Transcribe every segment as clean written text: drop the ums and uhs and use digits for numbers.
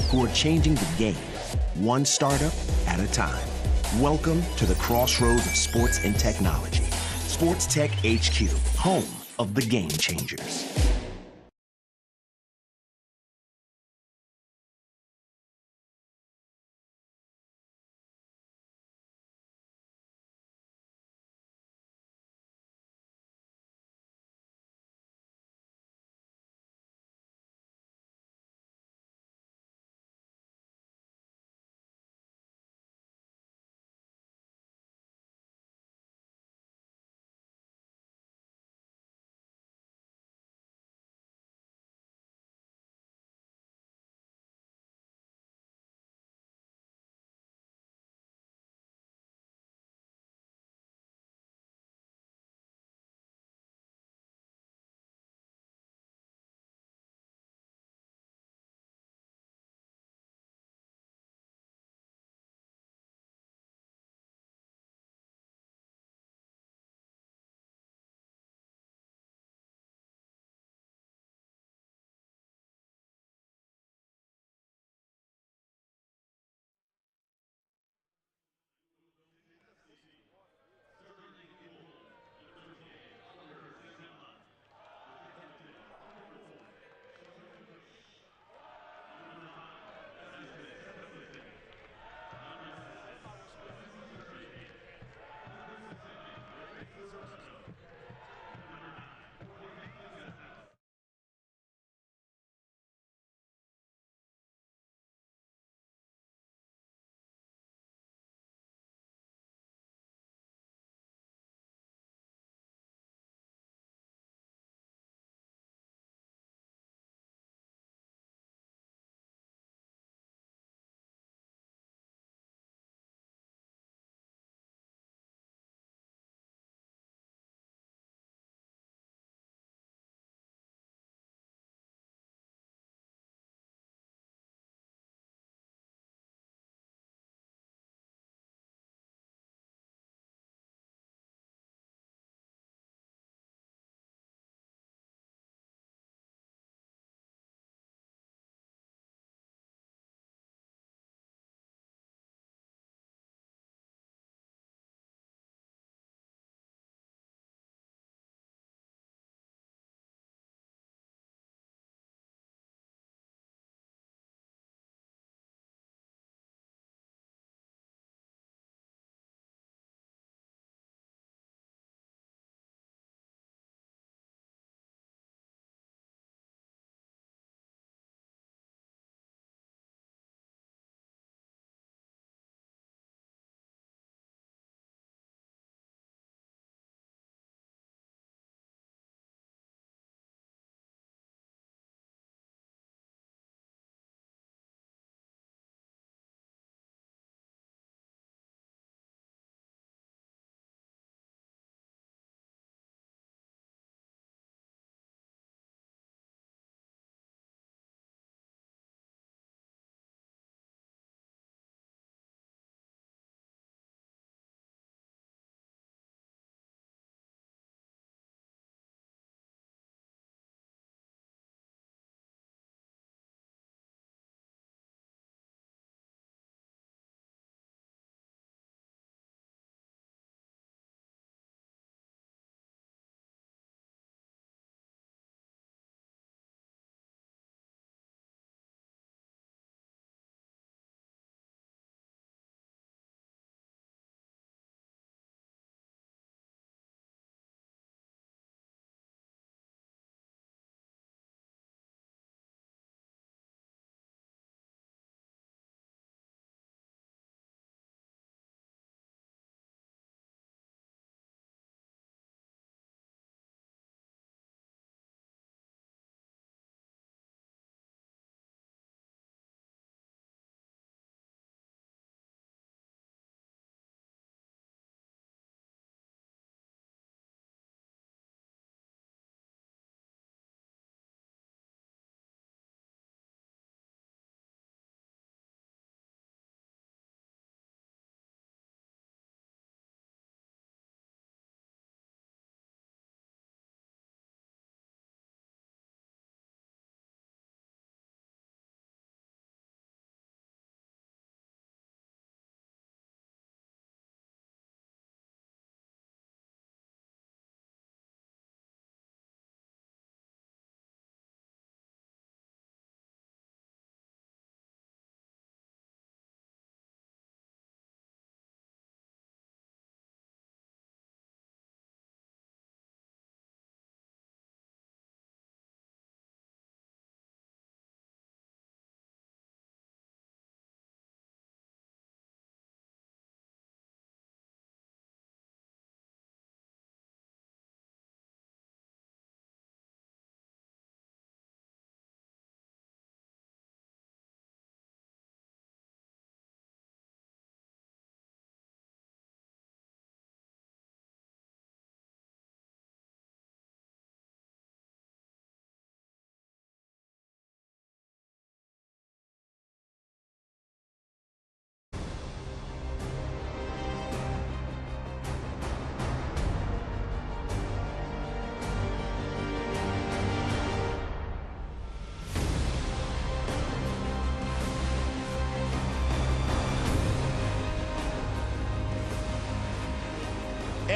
who are changing the game, one startup at a time. Welcome to the crossroads of sports and technology. Sports Tech HQ, home of the game changers.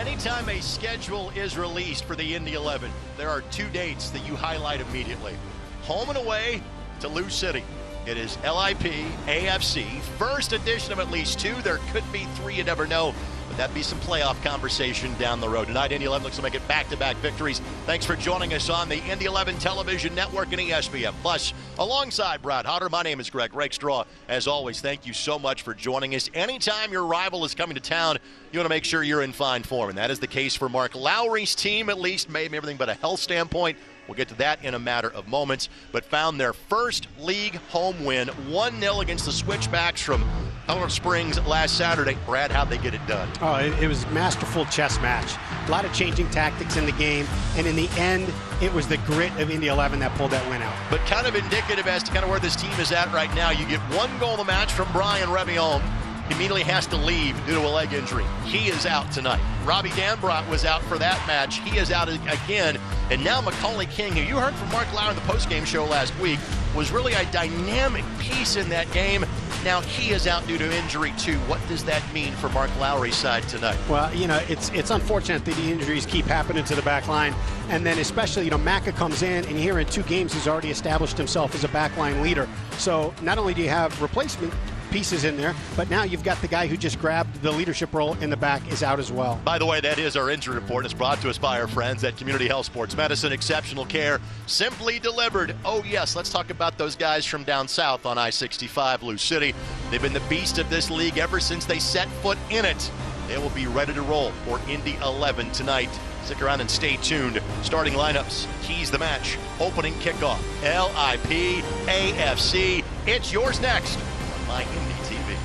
Anytime a schedule is released for the Indy 11, there are two dates that you highlight immediately. Home and away to Lou City. It is LIP, AFC, first edition of at least two. There could be three, you never know. But that'd be some playoff conversation down the road. Tonight, Indy 11 looks to make it back-to-back victories. Thanks for joining us on the Indy 11 Television Network and ESPN Plus. Alongside Brad Hodder, my name is Greg Rakestraw. As always, thank you so much for joining us. Anytime your rival is coming to town, you want to make sure you're in fine form. And that is the case for Mark Lowry's team, at least, maybe everything but a health standpoint. We'll get to that in a matter of moments, but found their first league home win, 1-0 against the Switchbacks from Colorado Springs last Saturday. Brad, how'd they get it done? Oh, it was a masterful chess match. A lot of changing tactics in the game, and in the end, it was the grit of Indy 11 that pulled that win out. But kind of indicative as to kind of where this team is at right now. You get one goal of the match from Brian Revillon. Immediately has to leave due to a leg injury. He is out tonight. Robbie Danbrot was out for that match. He is out again. And now Macaulay King, who you heard from Mark Lauer in the postgame show last week, was really a dynamic piece in that game. Now he is out due to injury too. What does that mean for Mark Lowry's side tonight? Well, you know, it's unfortunate that the injuries keep happening to the back line. And then especially, you know, Macca comes in, and here in 2 games, he's already established himself as a backline leader. So not only do you have replacement pieces in there, but now you've got the guy who just grabbed the leadership role in the back is out as well. By the way, that is our injury report. It's brought to us by our friends at Community Health Sports Medicine. Exceptional care, simply delivered. Oh yes, let's talk about those guys from down south on I-65, Lou City. They've been the beast of this league ever since they set foot in it. They will be ready to roll for Indy 11 tonight. Stick around and stay tuned. Starting lineups, keys the match, opening kickoff, LIP, AFC. It's yours next on My Indy TV.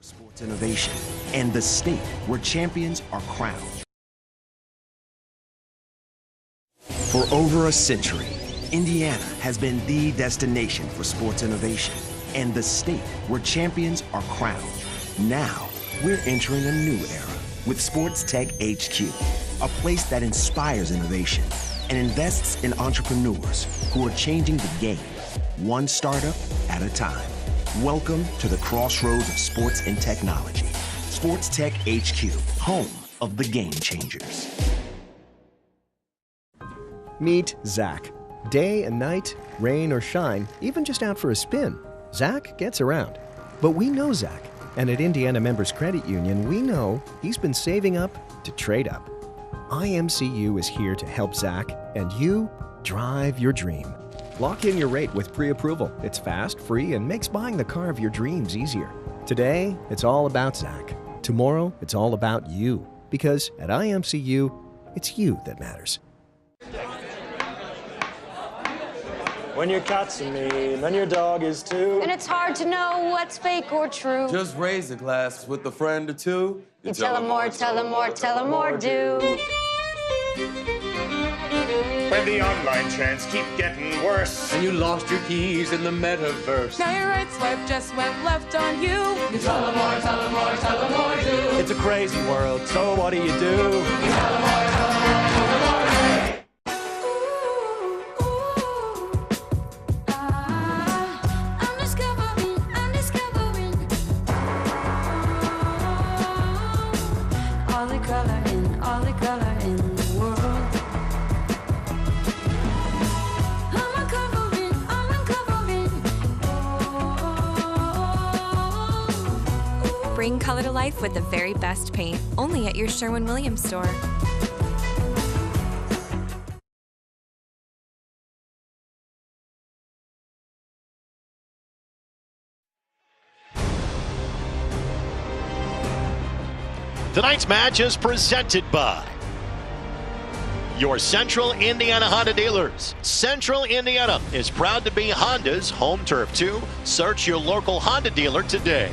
Sports innovation and the state where champions are crowned. For over a century, Indiana has been the destination for sports innovation and the state where champions are crowned. Now, we're entering a new era with Sports Tech HQ, a place that inspires innovation and invests in entrepreneurs who are changing the game, one startup at a time. Welcome to the crossroads of sports and technology. Sports Tech HQ, home of the game changers. Meet Zach. Day and night, rain or shine, even just out for a spin, Zach gets around. But we know Zach, and at Indiana Members Credit Union, we know he's been saving up to trade up. IMCU is here to help Zach and you drive your dream. Lock in your rate with pre-approval. It's fast, free, and makes buying the car of your dreams easier. Today, it's all about Zach. Tomorrow, it's all about you. Because at IMCU, it's you that matters. When your cat's a meme and your dog is too. And it's hard to know what's fake or true. Just raise a glass with a friend or two. You tell them more, tell them more, tell them more, do. When the online trends keep getting worse And you lost your keys in the metaverse. Now your right swipe just went left on you. You tell them more, tell them more, tell them more, do. It's a crazy world, so what do you do? You tell them more, tell them more, tell them more, do. I'm discovering all the color in the world. Bring color to life with the very best paint, only at your Sherwin-Williams store. Tonight's match is presented by your Central Indiana Honda dealers. Central Indiana is proud to be Honda's home turf too. Search your local Honda dealer today.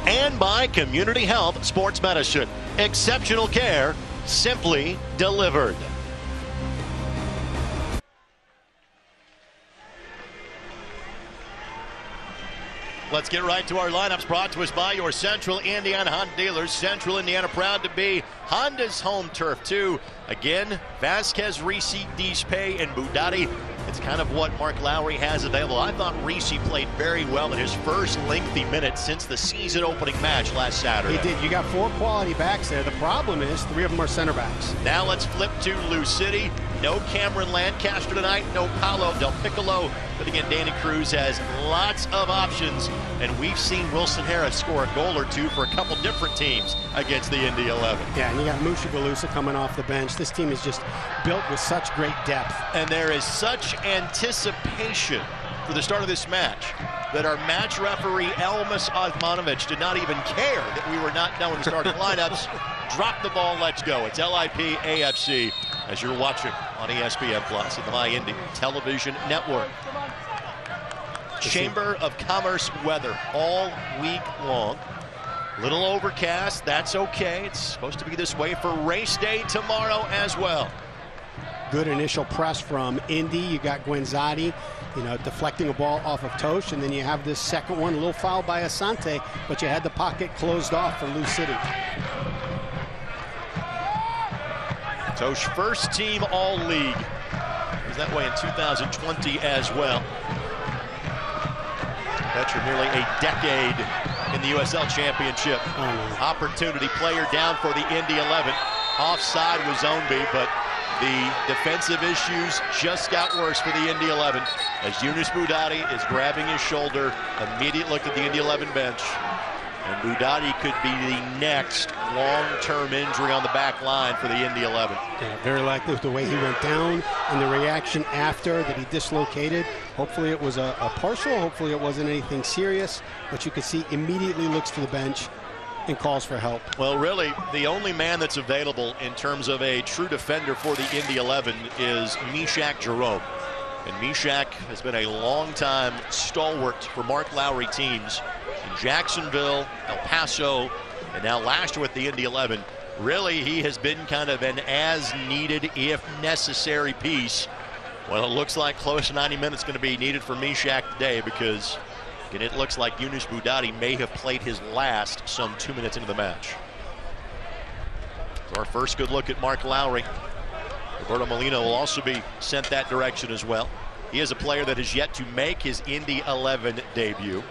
And by Community Health Sports Medicine. Exceptional care, simply delivered. Let's get right to our lineups, brought to us by your Central Indiana Honda dealers. Central Indiana proud to be Honda's home turf too. Again, Vasquez, Reese, Dispe, and Budati. It's kind of what Mark Lowry has available. I thought Reese played very well in his first lengthy minutes since the season opening match last Saturday. He did. You got 4 quality backs there. The problem is 3 of them are center backs. Now let's flip to Lou City. No Cameron Lancaster tonight, no Paulo Del Piccolo. But again, Danny Cruz has lots of options, and we've seen Wilson Harris score a goal or 2 for a couple different teams against the Indy 11. Yeah, and you got Musha Galusa coming off the bench. This team is just built with such great depth. And there is such anticipation for the start of this match that our match referee, Elmas Osmanovic, did not even care that we were not knowing the starting lineups. Drop the ball, let's go. It's LIP AFC as you're watching on ESPN Plus and the My Indy Television Network. Chamber of Commerce weather all week long. Little overcast, that's okay. It's supposed to be this way for race day tomorrow as well. Good initial press from Indy. You got Guenzati, deflecting a ball off of Tosh, and then you have this second one, a little foul by Asante, but you had the pocket closed off for Lou City. Tosh first team all-league. Was that way in 2020 as well. Veteran nearly a decade in the USL Championship. Opportunity player down for the Indy 11. Offside was Zonby, but the defensive issues just got worse for the Indy 11 as Yunus Budati is grabbing his shoulder. Immediate look at the Indy 11 bench. And Budati could be the next long-term injury on the back line for the Indy 11. Yeah, very likely with the way he went down and the reaction after that he dislocated. Hopefully it was a partial. Hopefully it wasn't anything serious. But you can see immediately looks to the bench and calls for help. Well, really, the only man that's available in terms of a true defender for the Indy 11 is Mishak Jerome. And Mishak has been a long-time stalwart for Mark Lowry teams in Jacksonville, El Paso, and now last year with the Indy 11. Really, he has been kind of an as-needed, if necessary piece. Well, it looks like close to 90 minutes going to be needed for Mishak today because again, it looks like Yunus Budati may have played his last some 2 minutes into the match. So our first good look at Mark Lowry. Roberto Molina will also be sent that direction as well. He is a player that has yet to make his Indy 11 debut.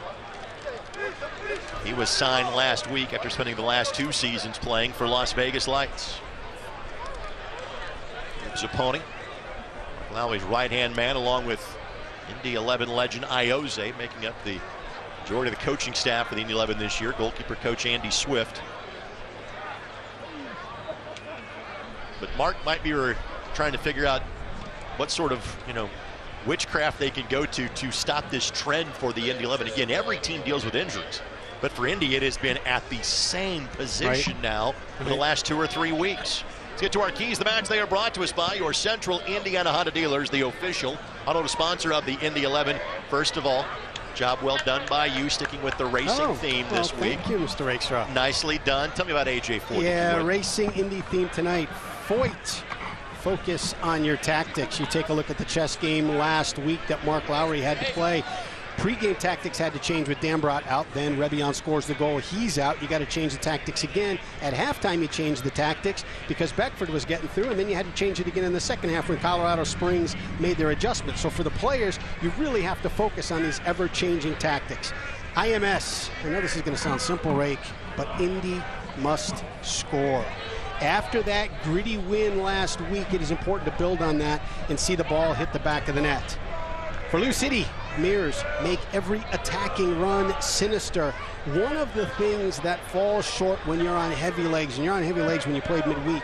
He was signed last week after spending the last 2 seasons playing for Las Vegas Lights. Zapponi, Lowry's right-hand man, along with Indy 11 legend Ioze, making up the majority of the coaching staff for the Indy 11 this year. Goalkeeper coach Andy Swift. But Mark might be trying to figure out what sort of, witchcraft they can go to stop this trend for the Indy 11. Again, every team deals with injuries, but for Indy, it has been at the same position now for the last 2 or 3 weeks. Let's get to our keys. The match, they are brought to us by your Central Indiana Honda dealers, the official auto sponsor of the Indy 11. First of all, job well done by you, sticking with the racing theme this week. Thank you, Mr. Rakestraw. Nicely done. Tell me about AJ Foyt. Yeah, racing Indy theme tonight. Foyt, focus on your tactics. You take a look at the chess game last week that Mark Lowry had to play. Pre-game tactics had to change with Dambrot out. Then Rebion scores the goal. He's out. You got to change the tactics again. At halftime, you changed the tactics because Beckford was getting through, and then you had to change it again in the second half when Colorado Springs made their adjustments. So for the players, you really have to focus on these ever-changing tactics. IMS, I know this is going to sound simple, Rake, but Indy must score. After that gritty win last week, it is important to build on that and see the ball hit the back of the net. For Lou City, mirrors make every attacking run sinister. One of the things that falls short when you're on heavy legs, and you're on heavy legs when you played midweek,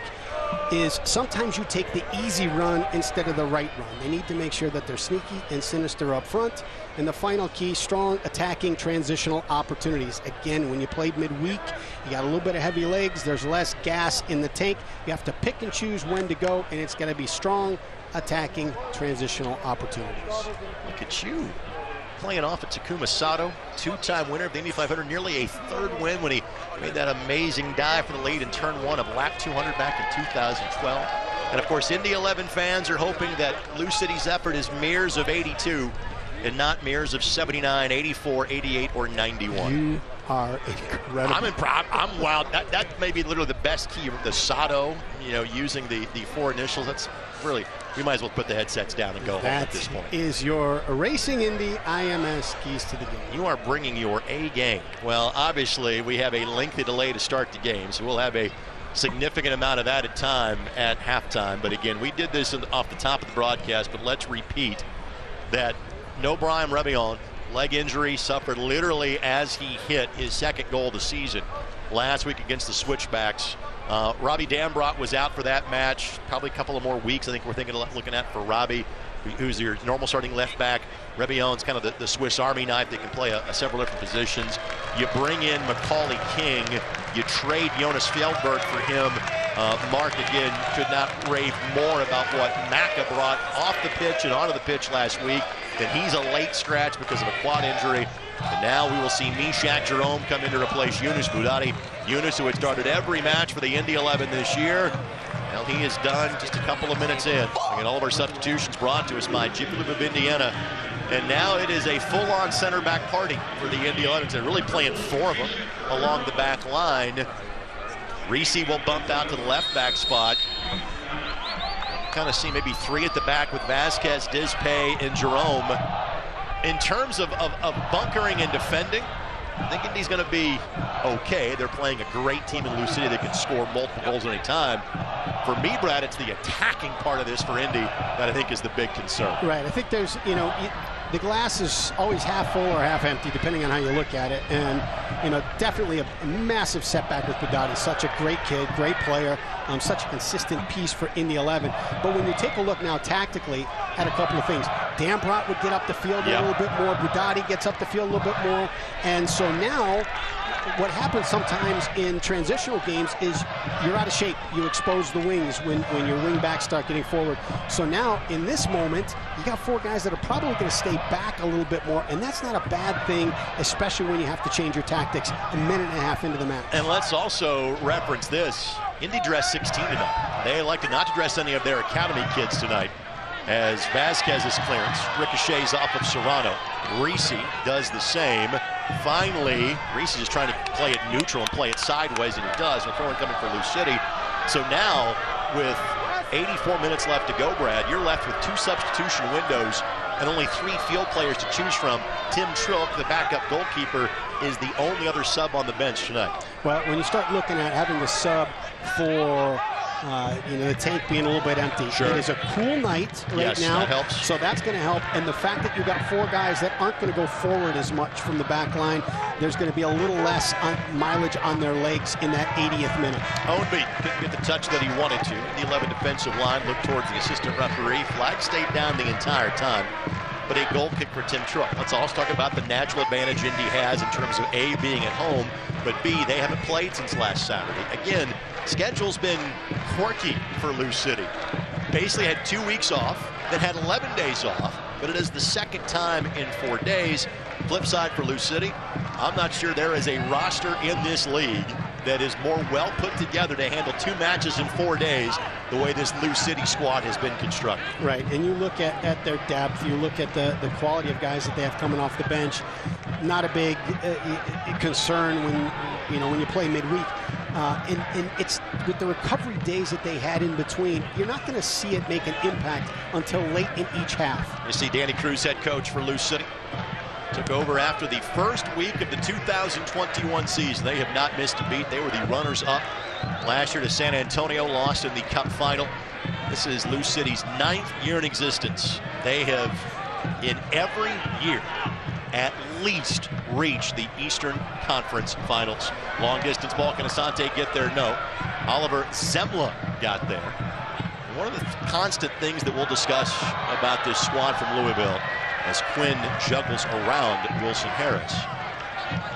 is sometimes you take the easy run instead of the right run. They need to make sure that they're sneaky and sinister up front. And the final key, strong attacking transitional opportunities. Again, when you played midweek, you got a little bit of heavy legs, there's less gas in the tank. You have to pick and choose when to go, and it's got to be strong attacking transitional opportunities. Look at you playing off at Takuma Sato, 2-time winner of the Indy 500, nearly a 3rd win when he made that amazing dive for the lead in turn 1 of lap 200 back in 2012. And of course, Indy 11 fans are hoping that Lou City's effort is mirrors of 82 and not mirrors of 79, 84, 88, or 91. You are incredible. I'm wild. That may be literally the best key. The Sato, using the 4 initials. That's really, we might as well put the headsets down and go home at this point. That is your Racing Indy IMS keys to the game. You are bringing your A game. Well, obviously, we have a lengthy delay to start the game, so we'll have a significant amount of added time at halftime. But again, we did this off the top of the broadcast, but let's repeat that no Brian Rebillon. Leg injury suffered literally as he hit his second goal of the season last week against the Switchbacks. Robbie Dambrot was out for that match. Probably a couple of more weeks I think we're looking at for Robbie, who's your normal starting left back. Rebillon's kind of the Swiss Army knife that can play several different positions. You bring in Macaulay King. You trade Jonas Fjellberg for him. Mark, again, could not rave more about what Macca brought off the pitch and onto the pitch last week. And he's a late scratch because of a quad injury. And now we will see Mishak Jerome come in to replace Yunus Boudadi. Yunus, who had started every match for the Indy 11 this year. Well, he is done just a couple of minutes in. We get all of our substitutions brought to us by Jiffy of Indiana. And now it is a full-on center back party for the Indy 11s. They're really playing 4 of them along the back line. Reese will bump out to the left back spot. Kind of see maybe 3 at the back with Vasquez, Dispay, and Jerome. In terms of bunkering and defending, I think Indy's going to be okay. They're playing a great team in Lou City that can score multiple goals at any time. For me, Brad, it's the attacking part of this for Indy that I think is the big concern. Right. I think there's, the glass is always half full or half empty, depending on how you look at it. And, definitely a massive setback with Boudadi. Such a great kid, great player, such a consistent piece for Indy 11. But when you take a look now tactically at a couple of things, Dambrot would get up the field a little bit more. Boudadi gets up the field a little bit more. And so now, what happens sometimes in transitional games is you're out of shape. You expose the wings when your wing backs start getting forward. So now, in this moment, you got 4 guys that are probably going to stay back a little bit more, and that's not a bad thing, especially when you have to change your tactics a minute and a half into the match. And let's also reference this. Indy dressed 16 tonight. They elected not to dress any of their academy kids tonight, as Vasquez's clearance ricochets off of Serrano. Reese does the same. Finally, Reese is trying to play it neutral and play it sideways, and he does. We're throwing coming for Lou City. So now, with 84 minutes left to go, Brad, you're left with 2 substitution windows and only 3 field players to choose from. Tim Trilk, the backup goalkeeper, is the only other sub on the bench tonight. Well, when you start looking at having the sub for the tank being a little bit empty. Sure. It is a cool night right now. That helps. So that's going to help. And the fact that you've got 4 guys that aren't going to go forward as much from the back line, there's going to be a little less mileage on their legs in that 80th minute. Ownby couldn't get the touch that he wanted to. The 11 defensive line looked towards the assistant referee. Flag stayed down the entire time. But a goal kick for Tim Truck. Let's also talk about the natural advantage Indy has in terms of A, being at home, but B, they haven't played since last Saturday. Again, schedule's been quirky for Lou City. Basically had 2 weeks off, then had 11 days off, but it is the second time in 4 days. Flip side for Lou City, I'm not sure there is a roster in this league that is more well put together to handle 2 matches in 4 days the way this Lou City squad has been constructed. Right, and you look at their depth, you look at the quality of guys that they have coming off the bench. Not a big concern when you play midweek. And it's with the recovery days that they had in between, you're not going to see it make an impact until late in each half. You see Danny Cruz, head coach for Lou City. Took over after the first week of the 2021 season. They have not missed a beat. They were the runners-up last year to San Antonio, lost in the Cup final. This is Lou City's 9th year in existence. They have, in every year, at least reached the Eastern Conference Finals. Long-distance ball, can Asante get there? No. Oliver Zemla got there. One of the constant things that we'll discuss about this squad from Louisville as Quinn juggles around Wilson Harris.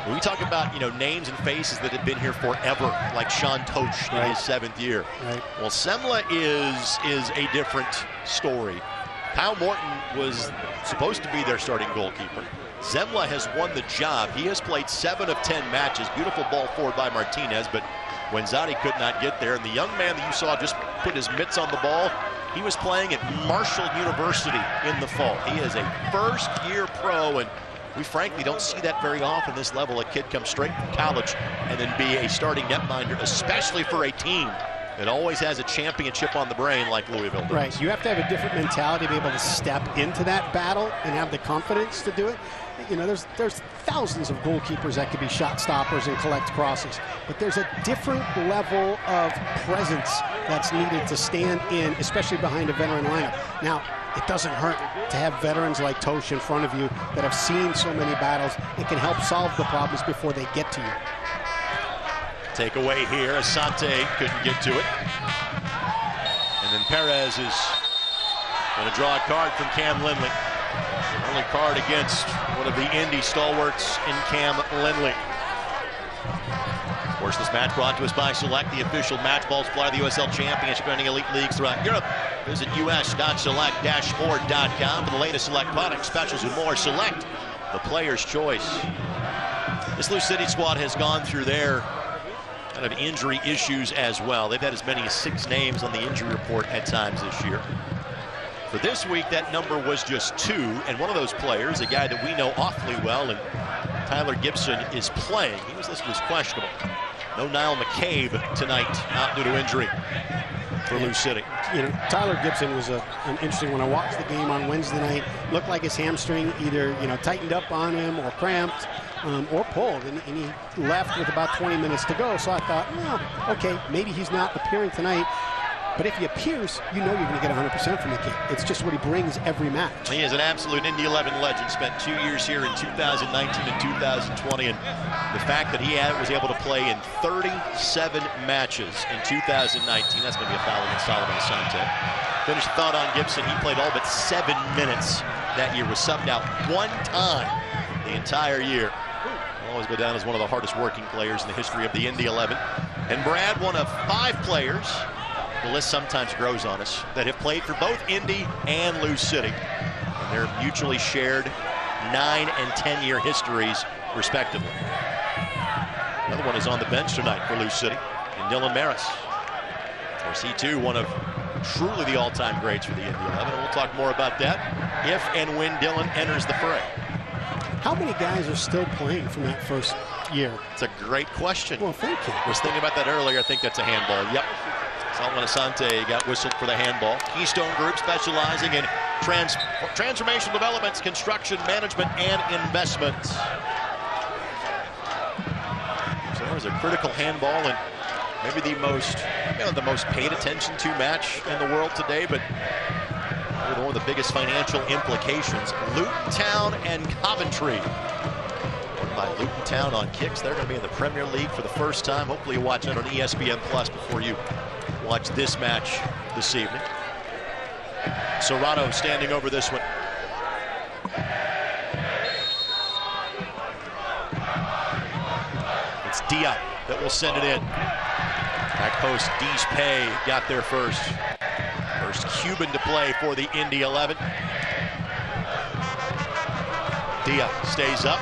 When we talk about, names and faces that have been here forever, like Sean Tosh in his 7th year. Right. Well, Semla is a different story. Kyle Morton was supposed to be their starting goalkeeper. Zemla has won the job. He has played 7 of 10 matches. Beautiful ball forward by Martinez, but Wenzati could not get there. And the young man that you saw just put his mitts on the ball, He was playing at Marshall University in the fall. He is a first-year pro, and we frankly don't see that very often, this level. A kid comes straight from college and then be a starting netminder, especially for a team that always has a championship on the brain like Louisville does. Right, you have to have a different mentality to be able to step into that battle and have the confidence to do it. You know, there's thousands of goalkeepers that could be shot stoppers and collect crosses, but there's a different level of presence that's needed to stand in, especially behind a veteran lineup. Now, it doesn't hurt to have veterans like Tosh in front of you that have seen so many battles. It can help solve the problems before they get to you. Take away here, Asante couldn't get to it. And then Perez is going to draw a card from Cam Lindley. Only card against one of the Indy stalwarts in Cam Lindley. Of course, this match brought to us by Select, the official match ball supplier of the USL Championship and elite leagues throughout Europe. Visit us.select-sport.com for the latest Select products, specials, and more. Select, the player's choice. This Lou City squad has gone through their kind of injury issues as well. They've had as many as 6 names on the injury report at times this year. For this week, that number was just 2, and one of those players, a guy that we know awfully well, and Tyler Gibson, is playing. He was listed as questionable. No Niall McCabe tonight, out due to injury for Lou City. You know, Tyler Gibson was an interesting one. I watched the game on Wednesday night. Looked like his hamstring either, you know, tightened up on him or cramped or pulled, and he left with about 20 minutes to go. So I thought, well, okay, maybe he's not appearing tonight. But if he appears, you know you're going to get 100% from the kid. It's just what he brings every match. He is an absolute Indy 11 legend. Spent 2 years here in 2019 and 2020. And the fact that he was able to play in 37 matches in 2019, that's going to be a foul against Solomon Asante. Finish the thought on Gibson. He played all but 7 minutes that year. Was subbed out 1 time the entire year. He'll always go down as one of the hardest working players in the history of the Indy 11. And Brad, one of 5 players, the list sometimes grows on us, that have played for both Indy and Lou City. And their mutually shared 9- and 10-year histories, respectively. Another one is on the bench tonight for Lou City, and Dylan Maris. Of course, he too, one of truly the all-time greats for the Indy 11, and we'll talk more about that if and when Dylan enters the fray. How many guys are still playing from that first year? It's a great question. Well, thank you. I was thinking about that earlier. I think that's a handball. Yep. Solomon Asante got whistled for the handball. Keystone Group, specializing in transformational developments, construction, management, and investments. So there was a critical handball, and maybe the most paid attention to match in the world today, but one of the biggest financial implications. Luton Town and Coventry. Won by Luton Town on kicks. They're going to be in the Premier League for the first time. Hopefully you watch it on ESPN Plus before you watch this match this evening. Serrano standing over this one. It's Dia that will send it in. Back post, Dees Pay got there first. First Cuban to play for the Indy 11. Dia stays up,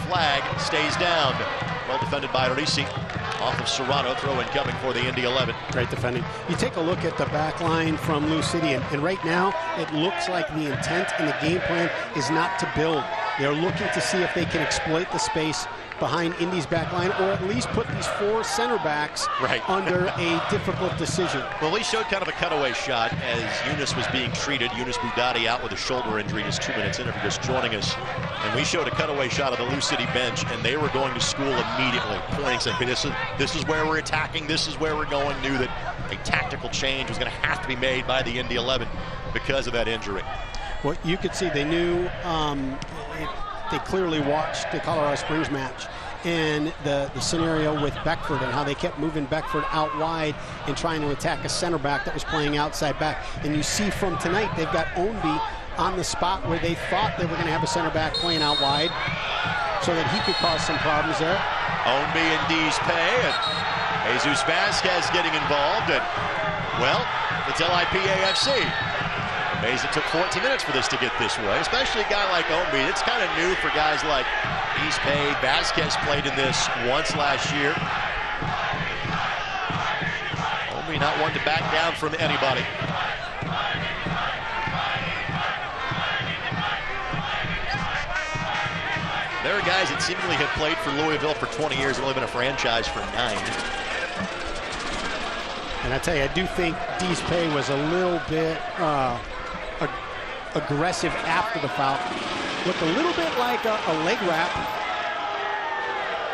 flag stays down. Well defended by Risi. Off of Serrano, throw in coming for the Indy 11. Great defending. You take a look at the back line from Lou City, and right now it looks like the intent and the game plan is not to build. They're looking to see if they can exploit the space behind Indy's back line, or at least put these 4 center backs under a difficult decision. Well, we showed kind of a cutaway shot as Yunus was being treated. Yunus Boudadi out with a shoulder injury just 2 minutes in, if you're just joining us. And we showed a cutaway shot of the Lou City bench, and they were going to school immediately, pointing, saying, this is where we're attacking, this is where we're going. Knew that a tactical change was going to have to be made by the Indy 11 because of that injury. Well, you could see they knew, they clearly watched the Colorado Springs match and the scenario with Beckford and how they kept moving Beckford out wide and trying to attack a center back that was playing outside back. And you see from tonight, they've got Ownby on the spot where they thought they were going to have a center back playing out wide so that he could cause some problems there. Ownby and Dees Pay, and Jesus Vasquez getting involved, and well, it's LIPAFC. Amazing it took 14 minutes for this to get this way, especially a guy like Ownby. It's kind of new for guys like Dees Pay. Vasquez played in this once last year. Ownby not one to back down from anybody. There are guys that seemingly have played for Louisville for 20 years and only been a franchise for 9. And I tell you, I do think Dees Pay was a little bit aggressive after the foul. Looked a little bit like a leg wrap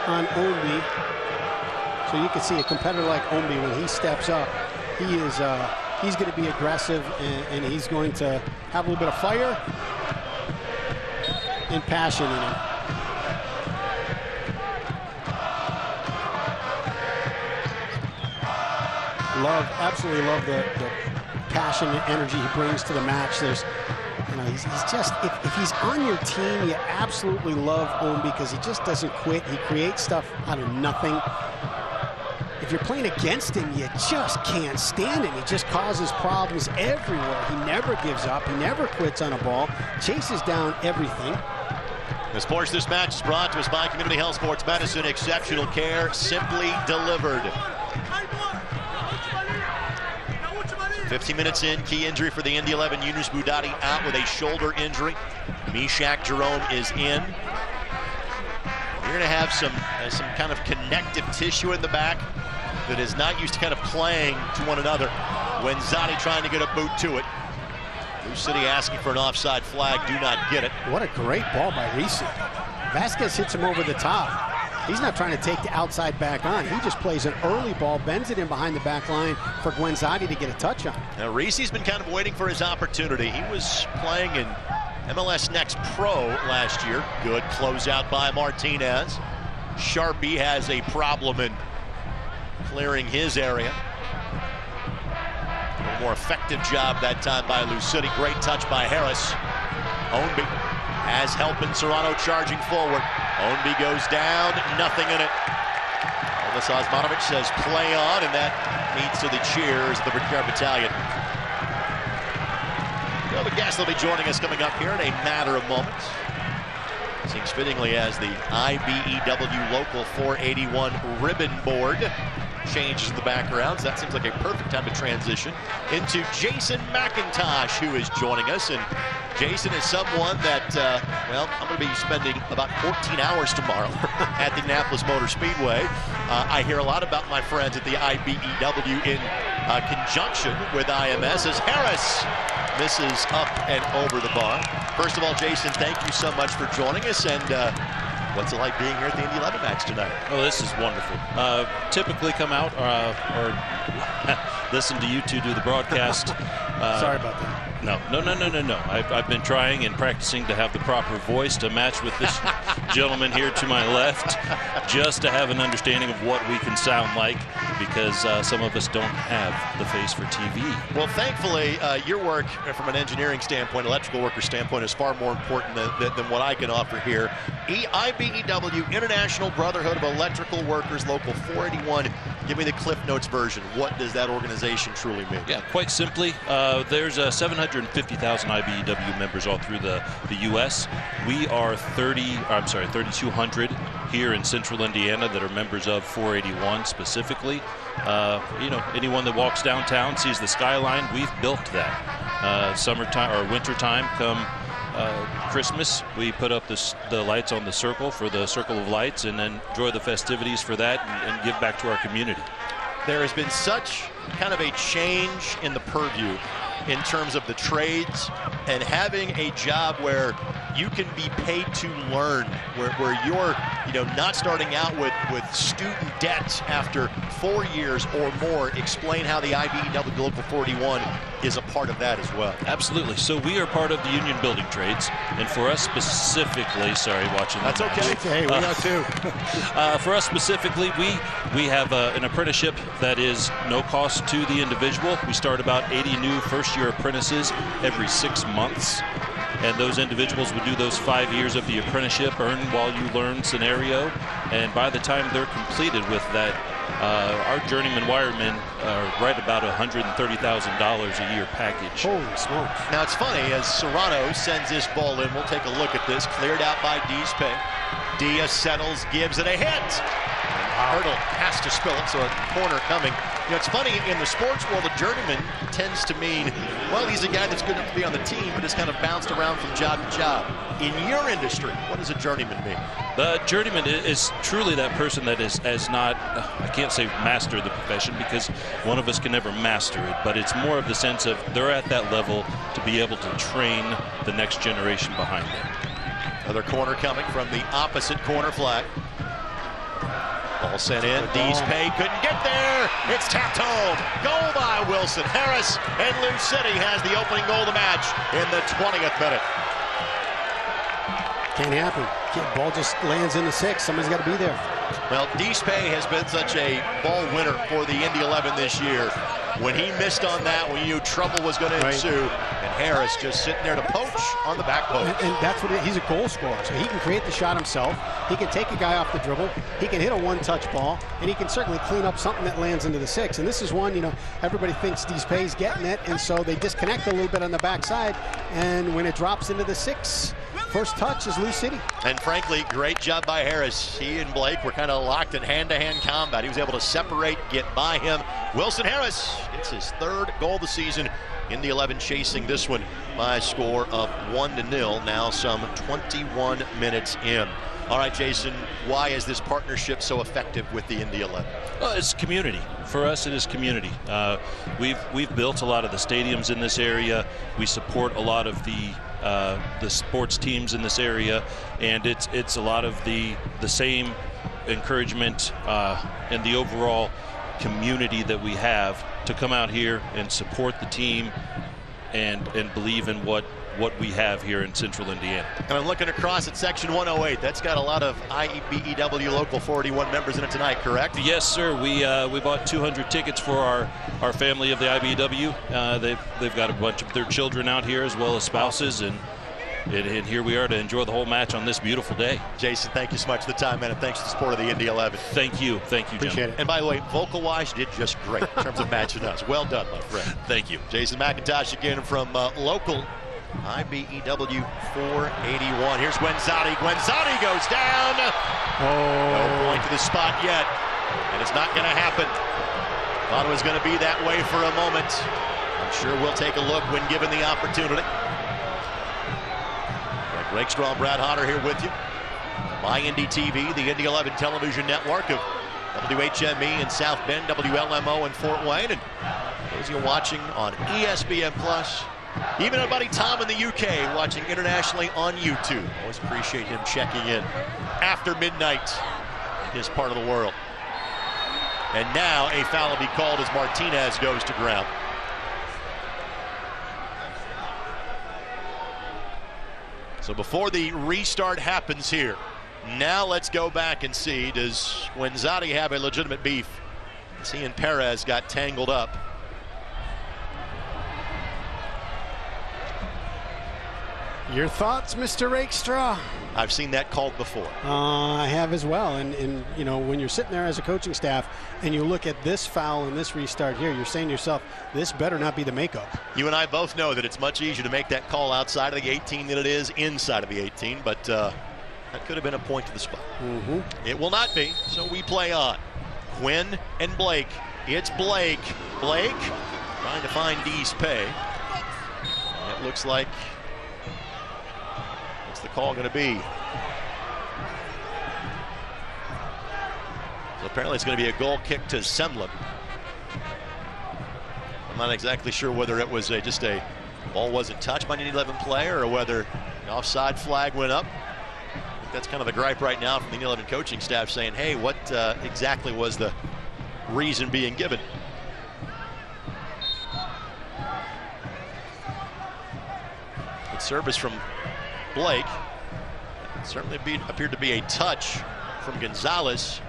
on Ombi. So you can see a competitor like Ombi, when he steps up, he's going to be aggressive, and he's going to have a little bit of fire and passion in him. Absolutely love the passion and energy he brings to the match. There's, he's just, if he's on your team, you absolutely love Ombi because he just doesn't quit. He creates stuff out of nothing. If you're playing against him, you just can't stand him. He just causes problems everywhere. He never gives up. He never quits on a ball. Chases down everything. This portion of this match is brought to us by Community Health Sports Medicine. Exceptional care, simply delivered. 15 minutes in, key injury for the Indy 11. Yunus Boudadi out with a shoulder injury. Mishak Jerome is in. You're going to have some kind of connective tissue in the back that is not used to kind of playing to one another. When Zadi trying to get a boot to it. Blue City asking for an offside flag, do not get it. What a great ball by Reese. Vasquez hits him over the top. He's not trying to take the outside back on. He just plays an early ball, bends it in behind the back line for Gwenzati to get a touch on. Now, Reese's been kind of waiting for his opportunity. He was playing in MLS Next Pro last year. Good closeout by Martinez. Sharpie has a problem in clearing his area. A more effective job that time by Lou City. Great touch by Harris. Ownby has help in Serrano charging forward. Ownby goes down, nothing in it. Elvis Osmanovic says play on, and that leads to the cheers of the Brickyard Battalion. Well, the guest will be joining us coming up here in a matter of moments. Seems fittingly as the IBEW Local 481 ribbon board changes in the background. So that seems like a perfect time to transition into Jason McIntosh, who is joining us. And Jason is someone that, well, I'm going to be spending about 14 hours tomorrow at the Annapolis Motor Speedway. I hear a lot about my friends at the IBEW in conjunction with IMS as Harris misses up and over the bar. First of all, Jason, thank you so much for joining us. And what's it like being here at the Indy 11 match tonight? Oh, this is wonderful. Typically come out or listen to you two do the broadcast. Sorry about that. No. I've been trying and practicing to have the proper voice to match with this gentleman here to my left, just to have an understanding of what we can sound like, because some of us don't have the face for TV. Well, thankfully, your work from an engineering standpoint, electrical worker standpoint, is far more important than what I can offer here. IBEW, International Brotherhood of Electrical Workers, Local 481. Give me the Cliff Notes version. What does that organization truly mean? Yeah, quite simply, there's 750,000 IBEW members all through the U.S. We are 3,200 here in central Indiana that are members of 481 specifically. Anyone that walks downtown sees the skyline. We've built that. Summertime or wintertime, come Christmas, we put up the lights on the circle for the Circle of Lights, and then enjoy the festivities for that and give back to our community. There has been such kind of a change in the purview in terms of the trades, and having a job where you can be paid to learn, where you're not starting out with student debt after 4 years or more. Explain how the IBEW Local 41 is a part of that as well. Absolutely. So we are part of the union building trades, and for us specifically, sorry, watching that's okay. Hey, we are too. For us specifically, we have an apprenticeship that is no cost to the individual. We start about 80 new first-year apprentices every 6 months, and those individuals would do those 5 years of the apprenticeship, earn while you learn scenario, and by the time they're completed with that, our journeyman wiremen are right about $130,000 a year package. Holy smokes. Now it's funny, as Serrano sends this ball in, we'll take a look at this, cleared out by Deespe. Diaz settles, gives it a hit. Hurdle has to spill it, so a corner coming You know, it's funny, in the sports world, a journeyman tends to mean, well, he's a guy that's good enough to be on the team, but has kind of bounced around from job to job. In your industry, what does a journeyman mean? The journeyman is truly that person that has not, I can't say master the profession, because one of us can never master it, but it's more of the sense of they're at that level to be able to train the next generation behind them. Another corner coming from the opposite corner flag. Ball sent in. Deespay couldn't get there. It's tapped home. Goal by Wilson Harris, and Lou City has the opening goal of the match in the 20th minute. Can't happen. Ball just lands in the 6. Somebody's got to be there. Well, Deespay has been such a ball winner for the Indy 11 this year. When he missed on that, when you knew trouble was going to ensue, and Harris just sitting there to poach on the back post. And that's what he's a goal scorer, so he can create the shot himself. He can take a guy off the dribble. He can hit a one-touch ball, and he can certainly clean up something that lands into the 6. And this is one, you know, everybody thinks Deespay's getting it, and so they disconnect a little bit on the backside. And when it drops into the 6, first touch is Lou City. And frankly, great job by Harris. He and Blake were kind of locked in hand-to-hand combat. He was able to separate, get by him. Wilson Harris gets his 3rd goal of the season. Indy 11 chasing this one by a score of 1-0, now some 21 minutes in. All right, Jason, why is this partnership so effective with the Indy 11? Well, it's community. For us, it is community. We've built a lot of the stadiums in this area. We support a lot of the sports teams in this area, and it's a lot of the same encouragement and the overall community that we have to come out here and support the team and believe in what we have here in Central Indiana. And I'm looking across at Section 108. That's got a lot of IBEW Local 41 members in it tonight, correct? Yes, sir. We bought 200 tickets for our family of the IBEW. They've got a bunch of their children out here as well as spouses, and here we are to enjoy the whole match on this beautiful day. Jason, thank you so much for the time, man, and thanks to the support of the Indy 11. Thank you, Appreciate it. And by the way, vocal-wise, you did just great in terms of matching us. Well done, my friend. Thank you. Jason McIntosh again from local IBEW 481. Here's Guenzati. Guenzati goes down. No point to the spot yet, and it's not going to happen. Thought it was going to be that way for a moment. I'm sure we'll take a look when given the opportunity. Greg Straw, Brad Hodder here with you. My Indy TV, the Indy 11 television network of WHME in South Bend, WLMO in Fort Wayne, and those of you watching on ESPN Plus. Even our buddy Tom in the UK watching internationally on YouTube. Always appreciate him checking in after midnight in his part of the world. And now a foul will be called as Martinez goes to ground. So before the restart happens here, now let's go back and see, does Guenzati have a legitimate beef? As he and Perez got tangled up. Your thoughts, Mr. Rakestraw? I've seen that called before. I have as well. And you know, when you're sitting there as a coaching staff and you look at this foul and this restart here, you're saying to yourself, this better not be the makeup. You and I both know that it's much easier to make that call outside of the 18 than it is inside of the 18, but that could have been a point to the spot. It will not be, so we play on. Quinn and Blake. It's Blake. Blake trying to find Deespay. It looks like the call going to be. So apparently it's going to be a goal kick to Semlin. I'm not exactly sure whether it was just a ball wasn't touched by an 11 player or whether an offside flag went up. I think that's kind of the gripe right now from the 11 coaching staff, saying, hey, what exactly was the reason being given? Good service from Blake. Certainly appeared to be a touch from Gonzalez,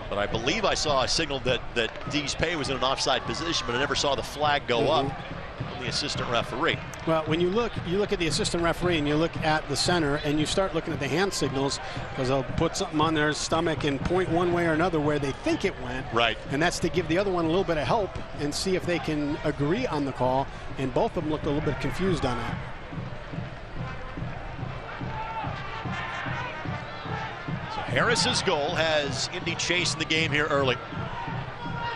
but I believe I saw a signal that Deespay was in an offside position, but I never saw the flag go up from the assistant referee. Well, when you look at the assistant referee and you look at the center and you start looking at the hand signals, because they'll put something on their stomach and point one way or another where they think it went. Right. And that's to give the other one a little bit of help and see if they can agree on the call. And both of them looked a little bit confused on it. Harris's goal has Indy chasing the game here early.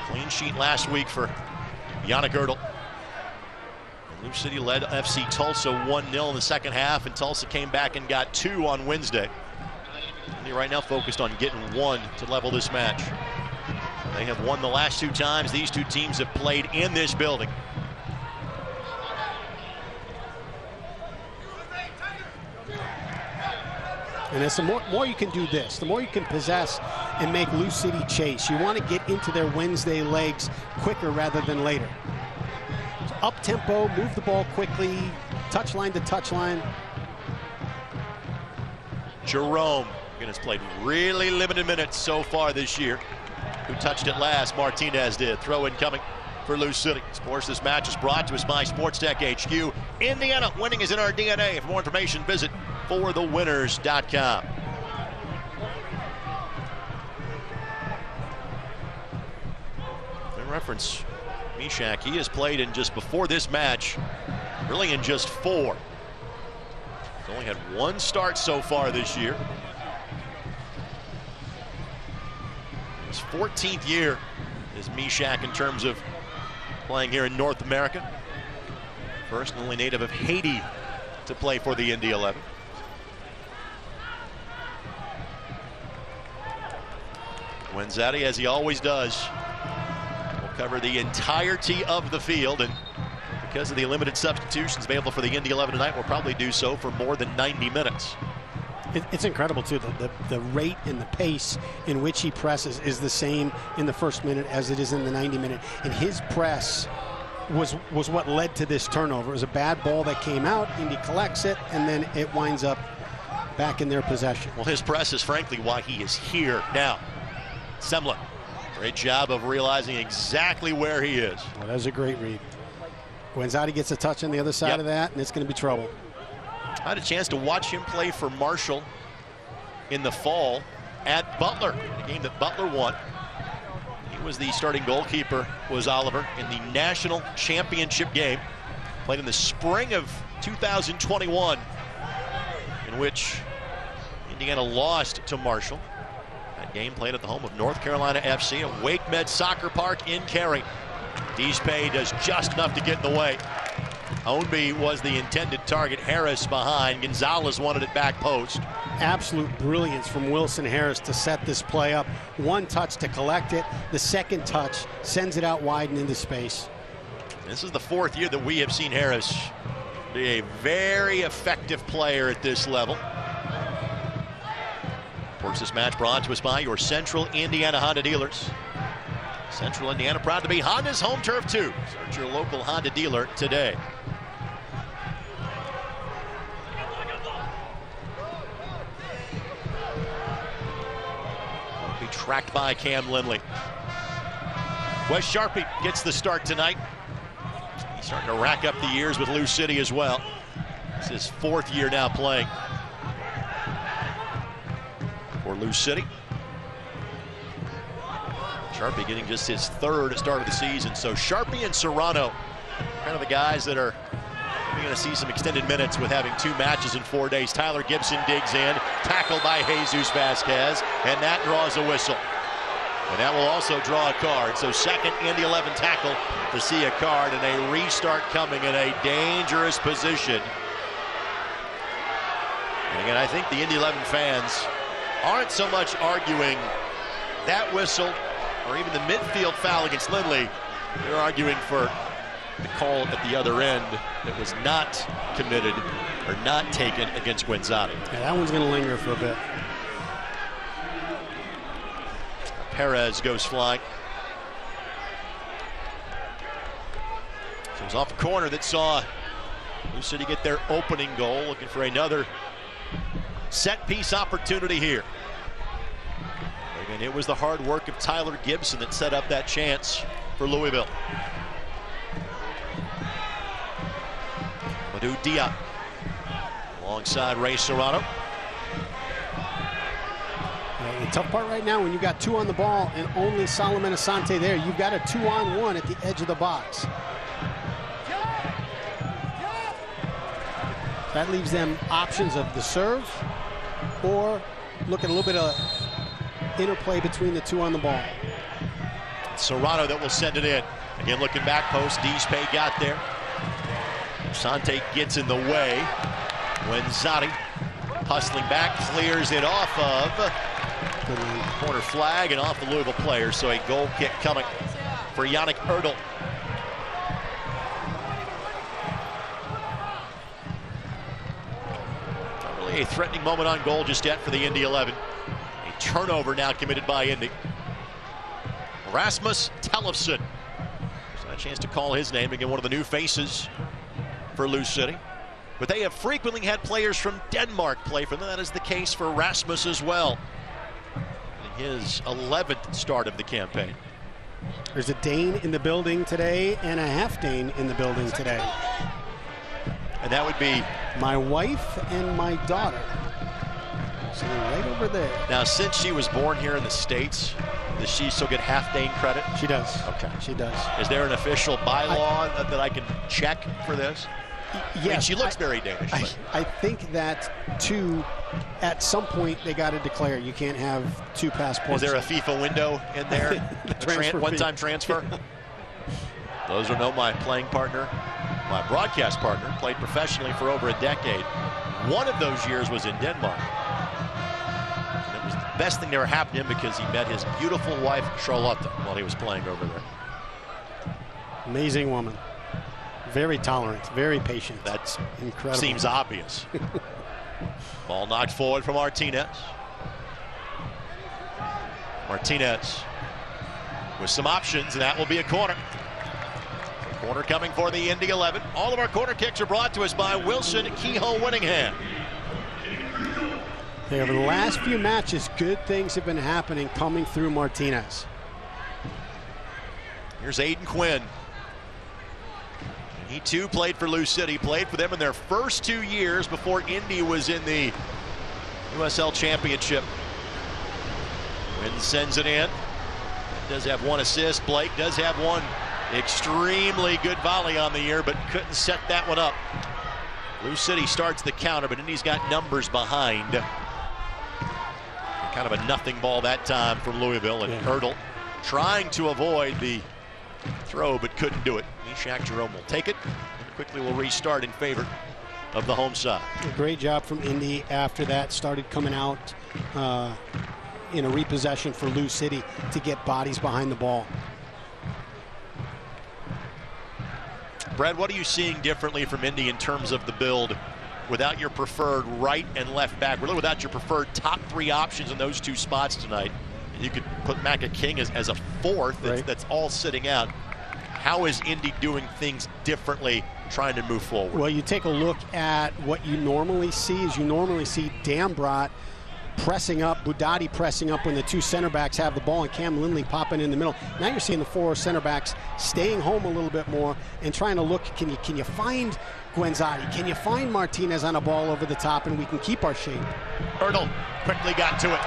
Clean Clean sheet last week for Yana Girdle. Lou City led FC Tulsa 1-0 in the second half, and Tulsa came back and got 2 on Wednesday. Indy right now focused on getting 1 to level this match. They have won the last 2 times these 2 teams have played in this building. And as the more you can do this, the more you can possess and make Lou City chase. You want to get into their Wednesday legs quicker rather than later. So up tempo, move the ball quickly, touchline to touchline. Jerome, again, has played really limited minutes so far this year. Who touched it last? Martinez did. Throw in coming for Lou City. Of course, this match is brought to us by Sports Tech HQ. Indiana, winning is in our DNA. For more information, visit forthewinners.com. In reference, Mishak, he has played in just before this match, really in just 4. He's only had 1 start so far this year. His 14th year is Mishak in terms of playing here in North America. First and only native of Haiti to play for the Indy 11. Wenzati, as he always does, will cover the entirety of the field, and because of the limited substitutions available for the Indy 11 tonight, will probably do so for more than 90 minutes. It's incredible, too. The rate and the pace in which he presses is the same in the first minute as it is in the 90-minute. And his press was what led to this turnover. It was a bad ball that came out. Indy collects it, and then it winds up back in their possession. Well, his press is frankly why he is here now. Semla, great job of realizing exactly where he is. Well, that was a great read. Wenzati gets a touch on the other side of that, and it's going to be trouble. I had a chance to watch him play for Marshall in the fall at Butler, a game that Butler won. He was the starting goalkeeper, was Oliver, in the national championship game, played in the spring of 2021, in which Indiana lost to Marshall. That game played at the home of North Carolina FC at Wake Med Soccer Park in Cary. Deespay does just enough to get in the way. Ownby was the intended target. Harris behind. Gonzalez wanted it back post. Absolute brilliance from Wilson Harris to set this play up. 1 touch to collect it. The second touch sends it out wide and into space. This is the 4th year that we have seen Harris be a very effective player at this level. Of course, this match brought to us by your Central Indiana Honda dealers. Central Indiana proud to be Honda's home turf too. Search your local Honda dealer today. Be tracked by Cam Lindley. Wes Sharpie gets the start tonight. He's starting to rack up the years with Lou City as well. It's his 4th year now playing for Lou City. Sharpie getting just his 3rd start of the season. So Sharpie and Serrano, kind of the guys that are going to see some extended minutes with having 2 matches in 4 days. Tyler Gibson digs in, tackled by Jesus Vasquez, and that draws a whistle. And that will also draw a card. So second Indy 11 tackle to see a card, and a restart coming in a dangerous position. And again, I think the Indy 11 fans aren't so much arguing that whistle or even the midfield foul against Lindley. They're arguing for the call at the other end that was not committed or not taken against Wenzati. Yeah, that one's going to linger for a bit. Perez goes flying. So it was off a corner that saw Lou City get their opening goal, looking for another set piece opportunity here. And it was the hard work of Tyler Gibson that set up that chance for Louisville. Madou Dia alongside Ray Serrano. The tough part right now, when you've got 2 on the ball and only Solomon Asante there, you've got a 2-on-1 at the edge of the box. That leaves them options of the serve or look at a little bit of interplay between the 2 on the ball. Serrano that will send it in. Again, looking back post, Dispay got there. Sante gets in the way. Wenzati hustling back, clears it off of the corner flag and off the Louisville player. So a goal kick coming for Yannick Erdl. Not really a threatening moment on goal just yet for the Indy 11. A turnover now committed by Indy. Rasmus Tellefsen. So a chance to call his name again, one of the new faces for Lou City. But they have frequently had players from Denmark play for them. That is the case for Rasmus as well. In his 11th start of the campaign. There's a Dane in the building today and a half Dane in the building today. And that would be my wife and my daughter. Sitting right over there. Now, since she was born here in the States, does she still get half Dane credit? She does. Okay. She does. Is there an official bylaw that I can check for this? Yes. I mean, she looks very Danish. I think that at some point they got to declare you can't have two passports. Is there a FIFA window in there? One-time transfer? Those who know my playing partner, my broadcast partner, played professionally for over a decade. One of those years was in Denmark. And it was the best thing that ever happened to him because he met his beautiful wife, Charlotte, while he was playing over there. Amazing woman. Very tolerant, very patient. That's incredible. Seems obvious. Ball knocked forward from Martinez. Martinez with some options, and that will be a corner. Corner coming for the Indy 11. All of our corner kicks are brought to us by Wilson Kehoe Winningham. Hey, over the last few matches, good things have been happening coming through Martinez. Here's Aiden Quinn. He too played for Lou City, played for them in their first 2 years before Indy was in the USL Championship. Quinn sends it in. Does have one assist. Blake does have one extremely good volley on the year, but couldn't set that one up. Lou City starts the counter, but Indy's got numbers behind. Kind of a nothing ball that time from Louisville, and Erdl trying to avoid the throw, but couldn't do it. Ishak Jerome will take it and quickly will restart in favor of the home side. A great job from Indy after that. Started coming out in a repossession for Lou City to get bodies behind the ball. Brad, what are you seeing differently from Indy in terms of the build without your preferred right and left back, really without your preferred top three options in those two spots tonight? You could put Macca King as a fourth that's all sitting out. How is Indy doing things differently, trying to move forward? Well, you take a look at what you normally see is you normally see Dambrot pressing up, Budati pressing up when the two center backs have the ball, and Cam Lindley popping in the middle. Now you're seeing the four center backs staying home a little bit more and trying to look, can you find Guenzati? Can you find Martinez on a ball over the top, and we can keep our shape? Erdl quickly got to it.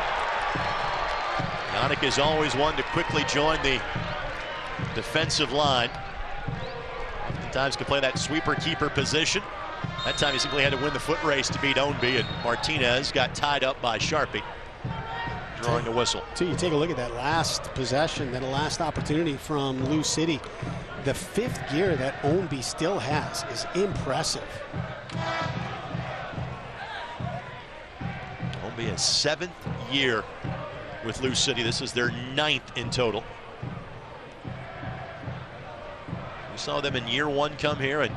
Yannick is always one to quickly join the defensive line. Oftentimes can play that sweeper keeper position. That time he simply had to win the foot race to beat Ownby, and Martinez got tied up by Sharpie, drawing the whistle. So you take a look at that last possession, that last opportunity from Lou City. The fifth gear that Ownby still has is impressive. Ownby in 7th year with Lou City. This is their 9th in total. We saw them in year 1 come here and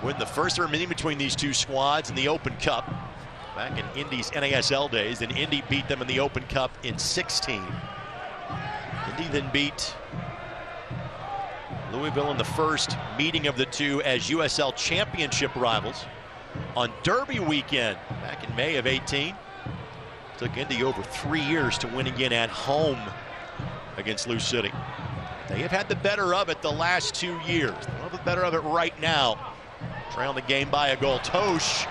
win the first meeting between these two squads in the Open Cup back in Indy's NASL days. Then Indy beat them in the Open Cup in 16. Indy then beat Louisville in the first meeting of the two as USL Championship rivals on Derby weekend back in May of 18. Took Indy over 3 years to win again at home against Lou City. They have had the better of it the last 2 years. They have the better of it right now. Trailing the game by a goal. Tosh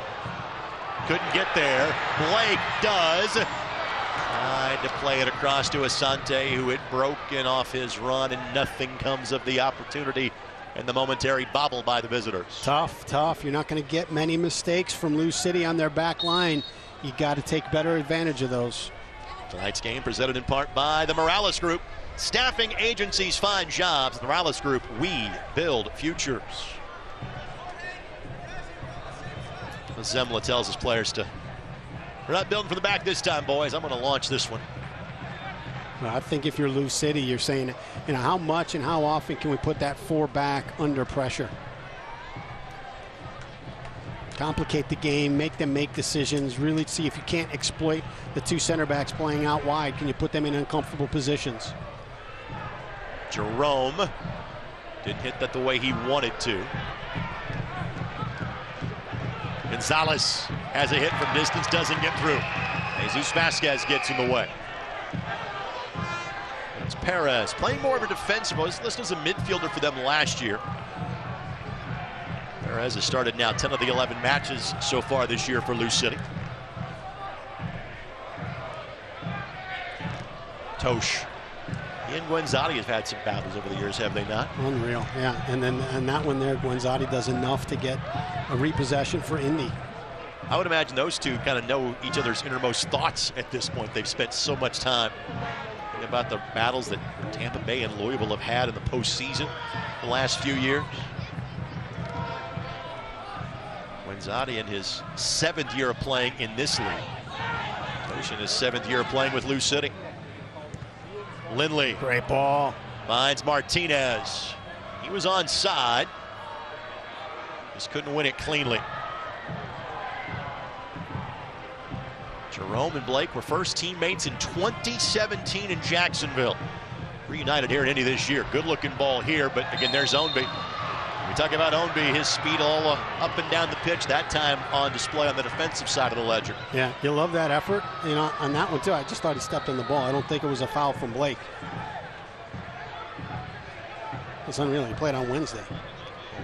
couldn't get there. Blake does. Tried to play it across to Asante, who had broken off his run, and nothing comes of the opportunity and the momentary bobble by the visitors. Tough. You're not going to get many mistakes from Lou City on their back line. You got to take better advantage of those. Tonight's game presented in part by the Morales Group. Staffing agencies find jobs. The Morales Group, we build futures. Zemla tells his players we're not building for the back this time, boys. I'm going to launch this one. Well, I think if you're Lou City, you're saying, how much and how often can we put that 4 back under pressure? Complicate the game, make them make decisions, really see if you can't exploit the 2 center backs playing out wide. Can you put them in uncomfortable positions? Jerome didn't hit that the way he wanted to. Gonzalez has a hit from distance, doesn't get through. Jesus Vasquez gets him away. It's Perez playing more of a defensive. He was listed as a midfielder for them last year. Perez has started now 10 of the 11 matches so far this year for Lou City. Tosh. He and Guenzati have had some battles over the years, have they not? Unreal, yeah. And that one there, Guenzati does enough to get a repossession for Indy. I would imagine those two kind of know each other's innermost thoughts at this point. They've spent so much time thinking about the battles that Tampa Bay and Louisville have had in the postseason the last few years. Guenzati in his 7th year of playing in this league. Tosh in his 7th year of playing with Lou City. Lindley. Great ball. Finds Martinez. He was onside. Just couldn't win it cleanly. Jerome and Blake were first teammates in 2017 in Jacksonville. Reunited here in Indy this year. Good looking ball here, but again, there's Ownby. We talk about Ownby, his speed all up and down the pitch, that time on display on the defensive side of the ledger. Yeah, you love that effort. On that one too, I just thought he stepped on the ball. I don't think it was a foul from Blake. It's unreal. He played on Wednesday.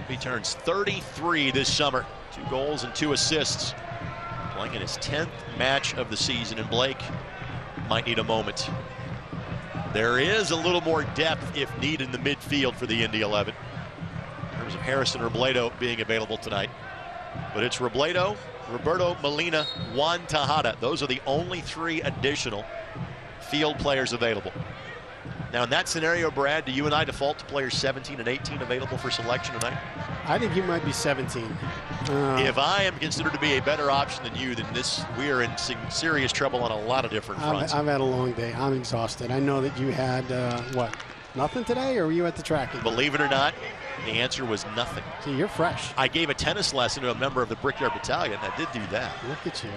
He turns 33 this summer. 2 goals and 2 assists. Playing in his 10th match of the season, and Blake might need a moment. There is a little more depth if needed in the midfield for the Indy 11. In terms of Harrison Robledo being available tonight. But it's Robledo, Roberto Molina, Juan Tejada. Those are the only 3 additional field players available. Now in that scenario, Brad, do you and I default to players 17 and 18 available for selection tonight? I think you might be 17. If I am considered to be a better option than you, then we are in serious trouble on a lot of different fronts. I've had a long day. I'm exhausted. I know that you had, what, nothing today, or were you at the track? Believe it or not, the answer was nothing. So you're fresh. I gave a tennis lesson to a member of the Brickyard Battalion. I did do that. Look at you.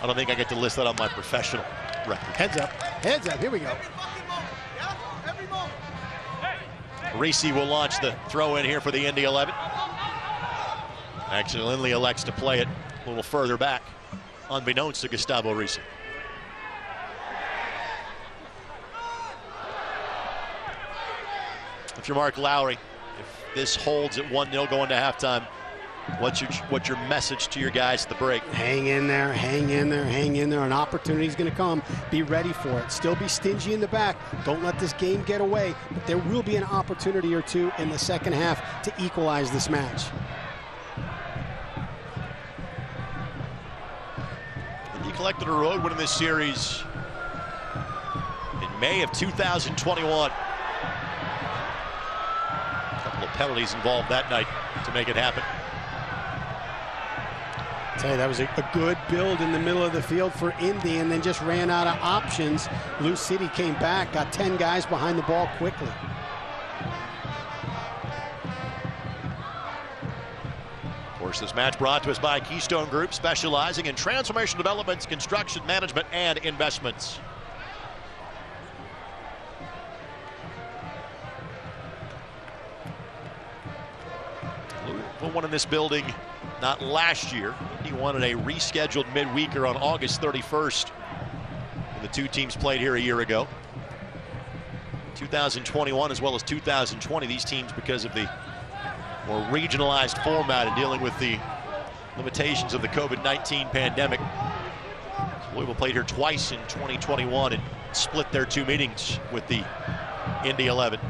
I don't think I get to list that on my professional record. Heads up. Heads up. Here we go. Reese will launch the throw in here for the Indy 11. Actually, Lindley elects to play it a little further back, unbeknownst to Gustavo Reese. If you're Mark Lowry, if this holds at 1-0 going to halftime, what's your message to your guys at the break? Hang in there, hang in there, hang in there. An opportunity is going to come. Be ready for it. Still be stingy in the back. Don't let this game get away. But there will be an opportunity or two in the second half to equalize this match. Indy collected a road win in this series in May of 2021. A couple of penalties involved that night to make it happen. I tell you, that was a good build in the middle of the field for Indy, and then just ran out of options. Lou City came back, got 10 guys behind the ball quickly. Of course, this match brought to us by Keystone Group, specializing in transformation developments, construction management, and investments. Louisville won in this building not last year. He won in a rescheduled midweeker on August 31st. And the 2 teams played here a year ago. 2021 as well as 2020, these teams, because of the more regionalized format and dealing with the limitations of the COVID-19 pandemic. Louisville played here twice in 2021 and split their 2 meetings with the Indy 11.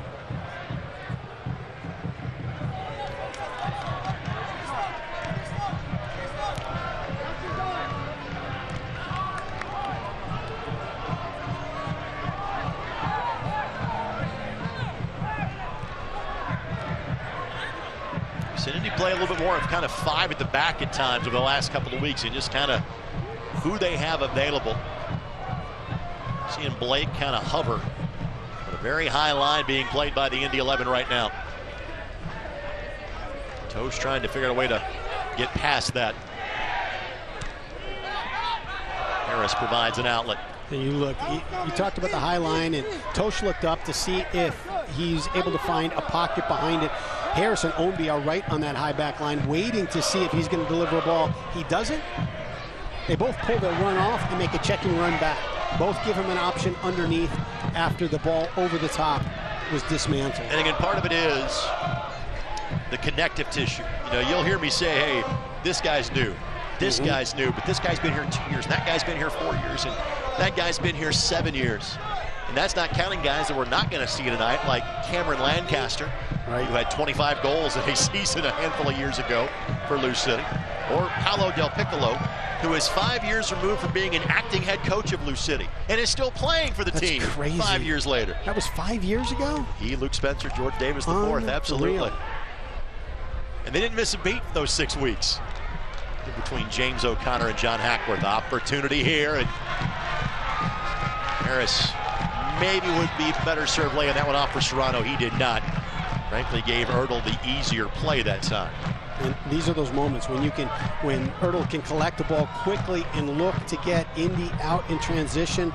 We've seen Indy play a little bit more of kind of 5 at the back at times over the last couple of weeks, and just kind of who they have available. Seeing Blake kind of hover, but a very high line being played by the Indy 11 right now. Tosh trying to figure out a way to get past that. Harris provides an outlet. And you look, you talked about the high line, and Tosh looked up to see if he's able to find a pocket behind it. Harris and Ownby are right on that high back line, waiting to see if he's going to deliver a ball. He doesn't. They both pull their run off and make a checking run back. Both give him an option underneath after the ball over the top was dismantled. And again, part of it is the connective tissue. You know, you'll hear me say, hey, this guy's new. This guy's new, but this guy's been here 2 years, and that guy's been here 4 years, and that guy's been here 7 years. And that's not counting guys that we're not going to see tonight, like Cameron Lancaster, who had 25 goals in a season a handful of years ago for Lou City, or Paolo Del Piccolo, who is 5 years removed from being an acting head coach of Lou City and is still playing for the team crazy. 5 years later. That was 5 years ago? He, Luke Spencer, George Davis IV, absolutely. And they didn't miss a beat those 6 weeks. Between James O'Connor and John Hackworth. Opportunity here, and Harris maybe would be better served laying that one off for Serrano. He did not. Frankly, gave Ertl the easier play that time. And these are those moments when when Ertl can collect the ball quickly and look to get Indy out in transition.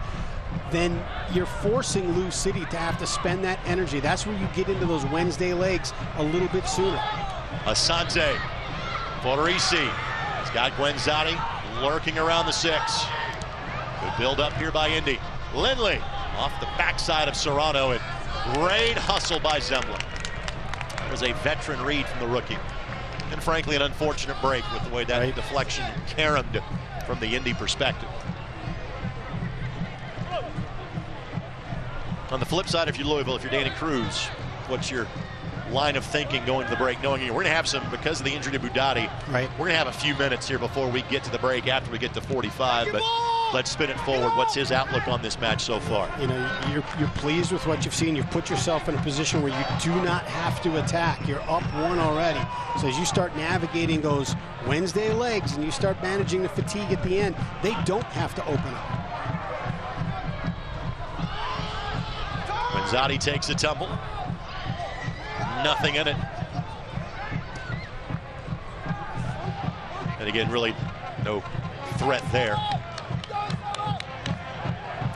Then you're forcing Lou City to have to spend that energy. That's where you get into those Wednesday legs a little bit sooner. Asante, Forisi. He's got Guenzati lurking around the 6. Good build up here by Indy. Lindley off the backside of Serrano, and great hustle by Zembla. That was a veteran read from the rookie. And frankly, an unfortunate break with the way that deflection caromed from the Indy perspective. On the flip side, if you're Louisville, if you're Danny Cruz, what's your line of thinking going to the break, knowing we're going to have some, because of the injury to Budati, we're going to have a few minutes here before we get to the break after we get to 45, but let's spin it forward. What's his outlook on this match so far? You know, you're pleased with what you've seen. You've put yourself in a position where you do not have to attack. You're up 1 already. So as you start navigating those Wednesday legs and you start managing the fatigue at the end, they don't have to open up. Guenzati takes a tumble. Nothing in it. And again, really no threat there.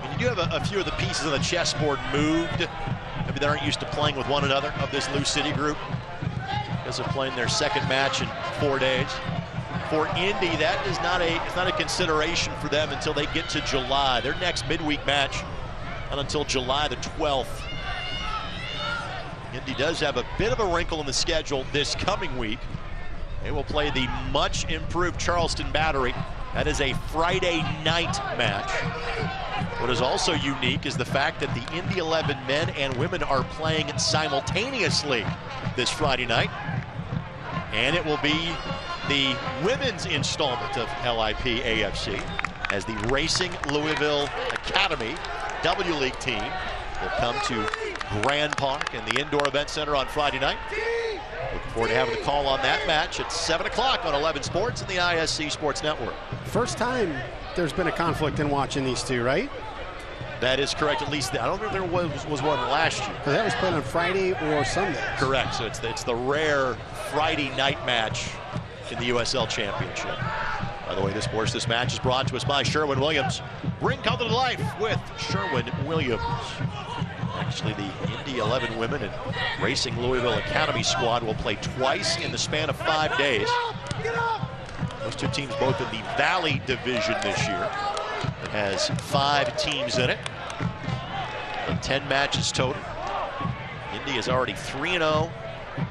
And you do have a few of the pieces of the chessboard moved. Maybe they aren't used to playing with one another of this Lou City group, because they're playing their second match in 4 days. For Indy, that is not a consideration for them until they get to July. Their next midweek match not until July the 12th. Indy does have a bit of a wrinkle in the schedule this coming week. They will play the much improved Charleston Battery. That is a Friday night match. What is also unique is the fact that the Indy 11 men and women are playing simultaneously this Friday night. And it will be the women's installment of LIP AFC, as the Racing Louisville Academy W League team will come to Grand Park and the Indoor Event Center on Friday night. Looking forward to having the call on that match at 7 o'clock on 11 Sports and the ISC Sports Network. First time there's been a conflict in watching these two, right? That is correct. At least I don't think there was one last year. But that was played on Friday or Sunday. Correct. So it's the rare Friday night match in the USL Championship. By the way, this match is brought to us by Sherwin-Williams. Bring color to life with Sherwin-Williams. Actually, the Indy 11 women and Racing Louisville Academy squad will play twice in the span of 5 days. Those two teams both in the Valley Division this year. It has 5 teams in it, and 10 matches total. Indy is already 3-0.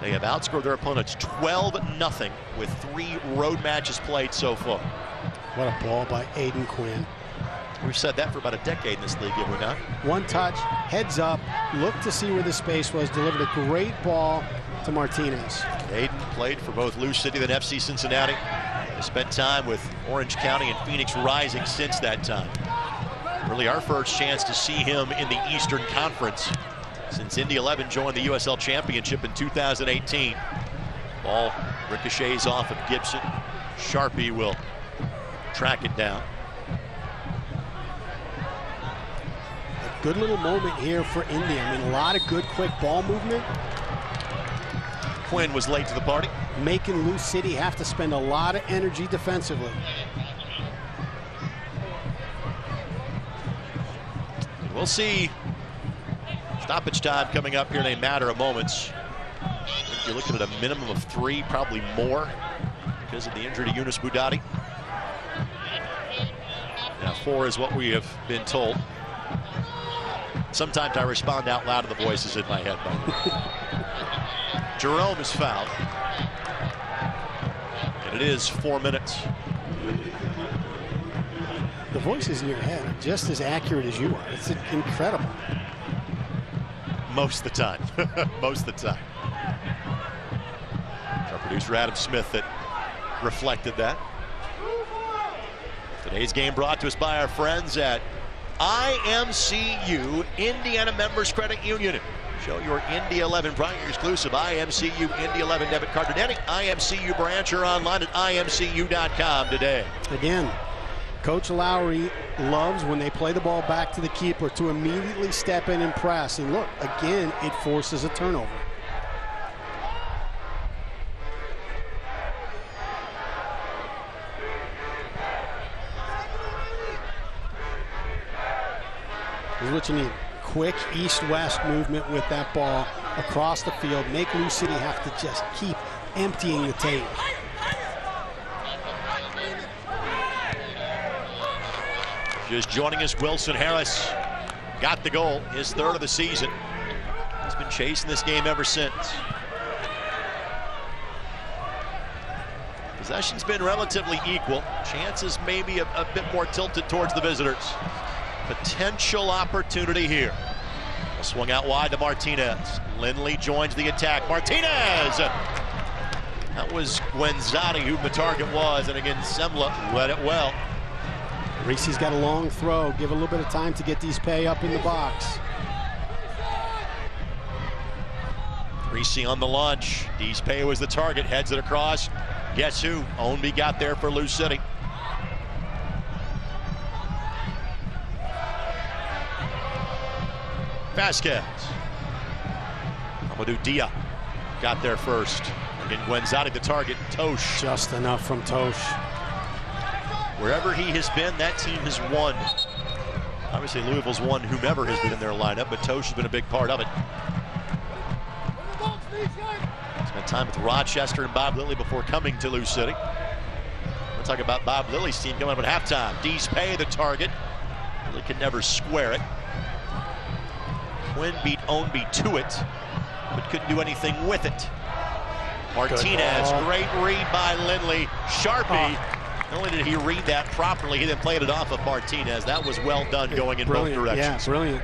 They have outscored their opponents 12-0 with 3 road matches played so far. What a ball by Aiden Quinn. We've said that for about a decade in this league, have we not? One touch, heads up, looked to see where the space was, delivered a great ball to Martinez. Aiden played for both Lou City and FC Cincinnati. He spent time with Orange County and Phoenix Rising since that time. Really our first chance to see him in the Eastern Conference since Indy 11 joined the USL Championship in 2018. Ball ricochets off of Gibson. Sharpie will track it down. A good little moment here for Indy. I mean, a lot of good quick ball movement. Quinn was late to the party. Making Lou City have to spend a lot of energy defensively. We'll see stoppage time coming up here in a matter of moments. I think you're looking at a minimum of 3, probably more, because of the injury to Yunus Boudadi. Now 4 is what we have been told. Sometimes I respond out loud to the voices in my head. Jerome is fouled. And it is 4 minutes. The voices in your head are just as accurate as you are. It's incredible. Most of the time. Most of the time. It's our producer Adam Smith that reflected that. Today's game brought to us by our friends at IMCU, Indiana Members Credit Union. Show your Indy 11 Brian, your exclusive IMCU Indy 11 debit card at any IMCU branch or online at imcu.com today. Again, Coach Lowry loves when they play the ball back to the keeper to immediately step in and press. And look, again, it forces a turnover. This is what you need. Quick east-west movement with that ball across the field. Make Lou City have to just keep emptying the tape. Just joining us, Wilson Harris got the goal, his 3rd of the season. He's been chasing this game ever since. Possession's been relatively equal. Chances maybe a bit more tilted towards the visitors. Potential opportunity here. A swung out wide to Martinez. Lindley joins the attack. Martinez! That was Guenzati who the target was, and again, Semla read it well. Reese's got a long throw. Give a little bit of time to get these pay up in the box. Reese on the launch. Deespay was the target. Heads it across. Guess who? Ownby got there for Lou City. Vasquez. Amadou Dia got there first. Again, Guenzati the target. Tosh. Just enough from Tosh. Wherever he has been, that team has won. Obviously, Louisville's won whomever has been in their lineup, but Tosh has been a big part of it. Spent time with Rochester and Bob Lilly before coming to Lou City. We'll talk about Bob Lilly's team coming up at halftime. Deespay the target. Lilly could never square it. Quinn beat Ownby to it, but couldn't do anything with it. Martinez, great read by Lindley. Sharpie. Not only did he read that properly, he then played it off of Martinez. That was well done going in both directions. Yeah, brilliant.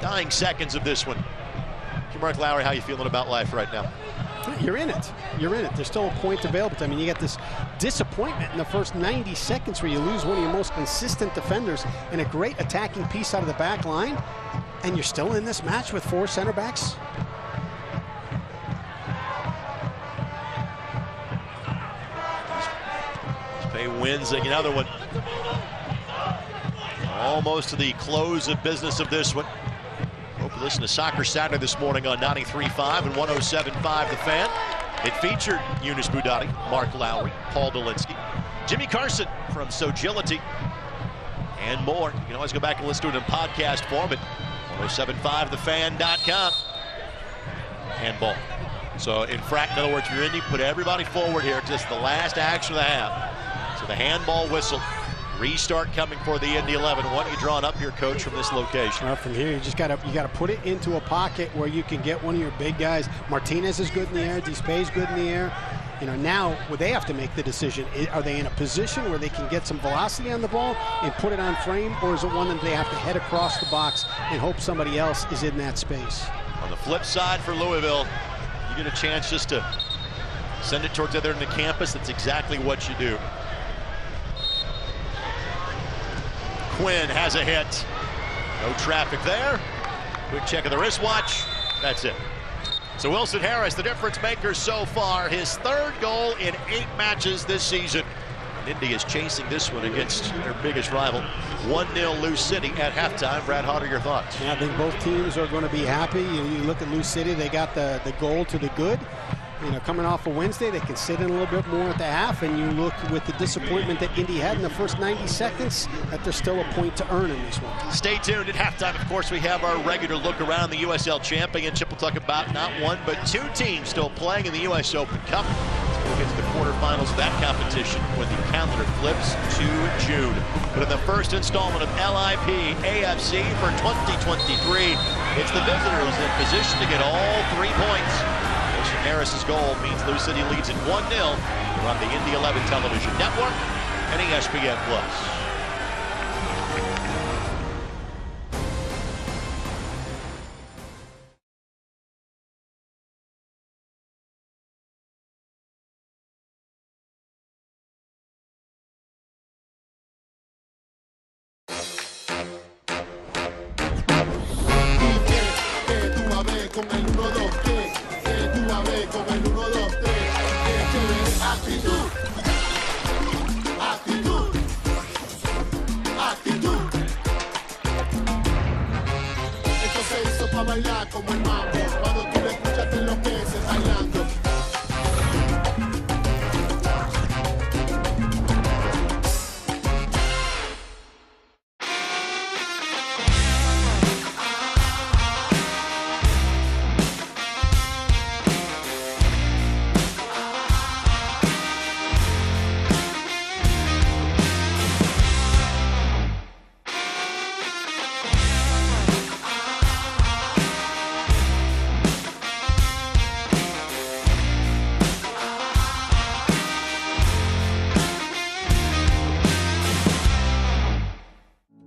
Dying seconds of this one. Mark Lowry, how are you feeling about life right now? You're in it. You're in it. There's still a point available. I mean, you got this disappointment in the first 90 seconds where you lose one of your most consistent defenders and a great attacking piece out of the back line, and you're still in this match with 4 center backs. Deespay wins another one. Almost to the close of business of this one. Hope you listen to Soccer Saturday this morning on 93.5 and 107.5 The Fan. It featured Yunus Boudadi, Mark Lowry, Paul Dolinsky, Jimmy Carson from Sogility, and more. You can always go back and listen to it in podcast form at 107.5thefan.com. Handball. So in other words, you're Indy, put everybody forward here. Just the last action of the half. So the handball whistle. Restart coming for the Indy 11. What are you drawing up here, Coach, from this location? From here, you just gotta put it into a pocket where you can get one of your big guys. Martinez is good in the air. Deespay is good in the air. You know, now they have to make the decision. Are they in a position where they can get some velocity on the ball and put it on frame, or is it one that they have to head across the box and hope somebody else is in that space? On the flip side for Louisville, you get a chance just to send it towards the other end of the campus. That's exactly what you do. Quinn has a hit. No traffic there. Quick check of the wristwatch. That's it. So Wilson Harris, the difference maker so far, his 3rd goal in 8 matches this season. Indy is chasing this one against their biggest rival. 1-0 Lou City at halftime. Brad Hodder, your thoughts? Yeah, I think both teams are going to be happy. You look at Lou City, they got the goal to the good. Coming off a Wednesday, they can sit in a little bit more at the half, and you look with the disappointment that Indy had in the first 90 seconds, that there's still a point to earn in this one. Stay tuned. At halftime, of course, we have our regular look around the USL Championship. We'll talk about not 1, but 2 teams still playing in the US Open Cup. We'll get to the quarterfinals of that competition when the calendar flips to June. But in the first installment of LIP AFC for 2023, it's the visitors in position to get all 3 points. Harris's goal means Lou City leads at 1-0. We're on the Indy 11 television network and ESPN+.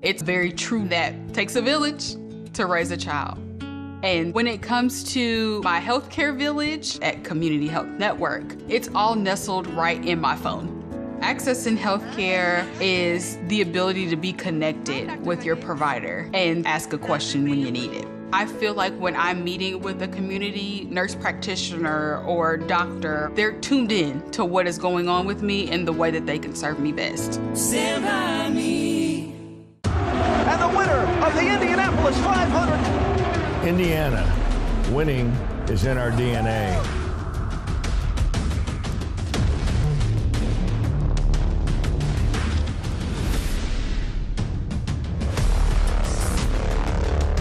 It's very true that it takes a village to raise a child. And when it comes to my healthcare village at Community Health Network, it's all nestled right in my phone. Accessing healthcare is the ability to be connected with your provider and ask a question when you need it. I feel like when I'm meeting with a community nurse practitioner or doctor, they're tuned in to what is going on with me and the way that they can serve me best. Stand by me. And the winner of the Indianapolis 500. Indiana, winning is in our DNA.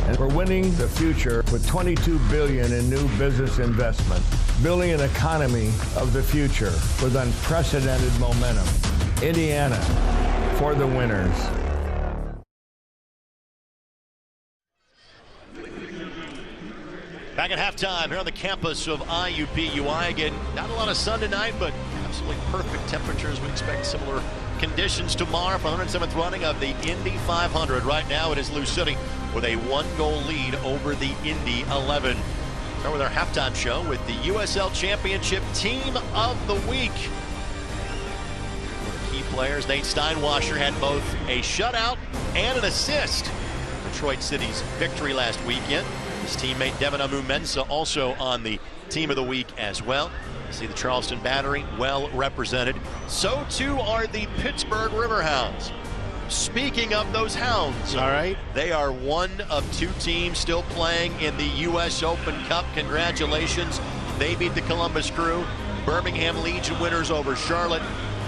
And we're winning the future with $22 billion in new business investment, building an economy of the future with unprecedented momentum. Indiana, for the winners. Back at halftime here on the campus of IUP-UI. Again, not a lot of sun tonight, but absolutely perfect temperatures. We expect similar conditions tomorrow for the 107th running of the Indy 500. Right now it is Lou City with a 1-goal lead over the Indy 11. Start with our halftime show with the USL Championship Team of the Week. One of the key players, Nate Steinwasser, had both a shutout and an assist for Detroit City's victory last weekend. His teammate Devin Amu-Mensah also on the Team of the Week as well. You see the Charleston Battery well represented. So too are the Pittsburgh Riverhounds. Speaking of those Hounds, all right, they are one of 2 teams still playing in the US Open Cup. Congratulations. They beat the Columbus Crew. Birmingham Legion winners over Charlotte.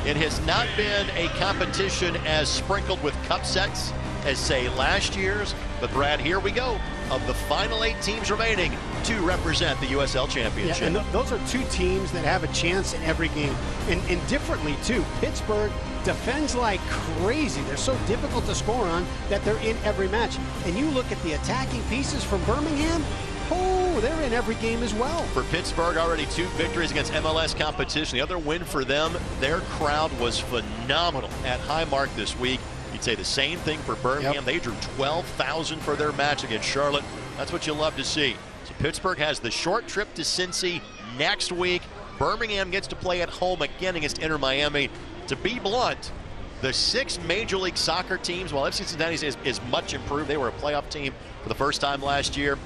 It has not been a competition as sprinkled with cup sets as, say, last year's. But, Brad, here we go. Of the final 8 teams remaining to represent the USL Championship. Yeah, and those are 2 teams that have a chance in every game. And differently, too. Pittsburgh defends like crazy. They're so difficult to score on that they're in every match. And you look at the attacking pieces from Birmingham, oh, they're in every game as well. For Pittsburgh, already 2 victories against MLS competition. The other win for them, their crowd was phenomenal at Highmark this week. You'd say the same thing for Birmingham. Yep. They drew 12,000 for their match against Charlotte. That's what you love to see. So Pittsburgh has the short trip to Cincy next week. Birmingham gets to play at home again against Inter Miami. To be blunt, the 6 Major League Soccer teams, while FC Cincinnati is much improved, they were a playoff team for the first time last year.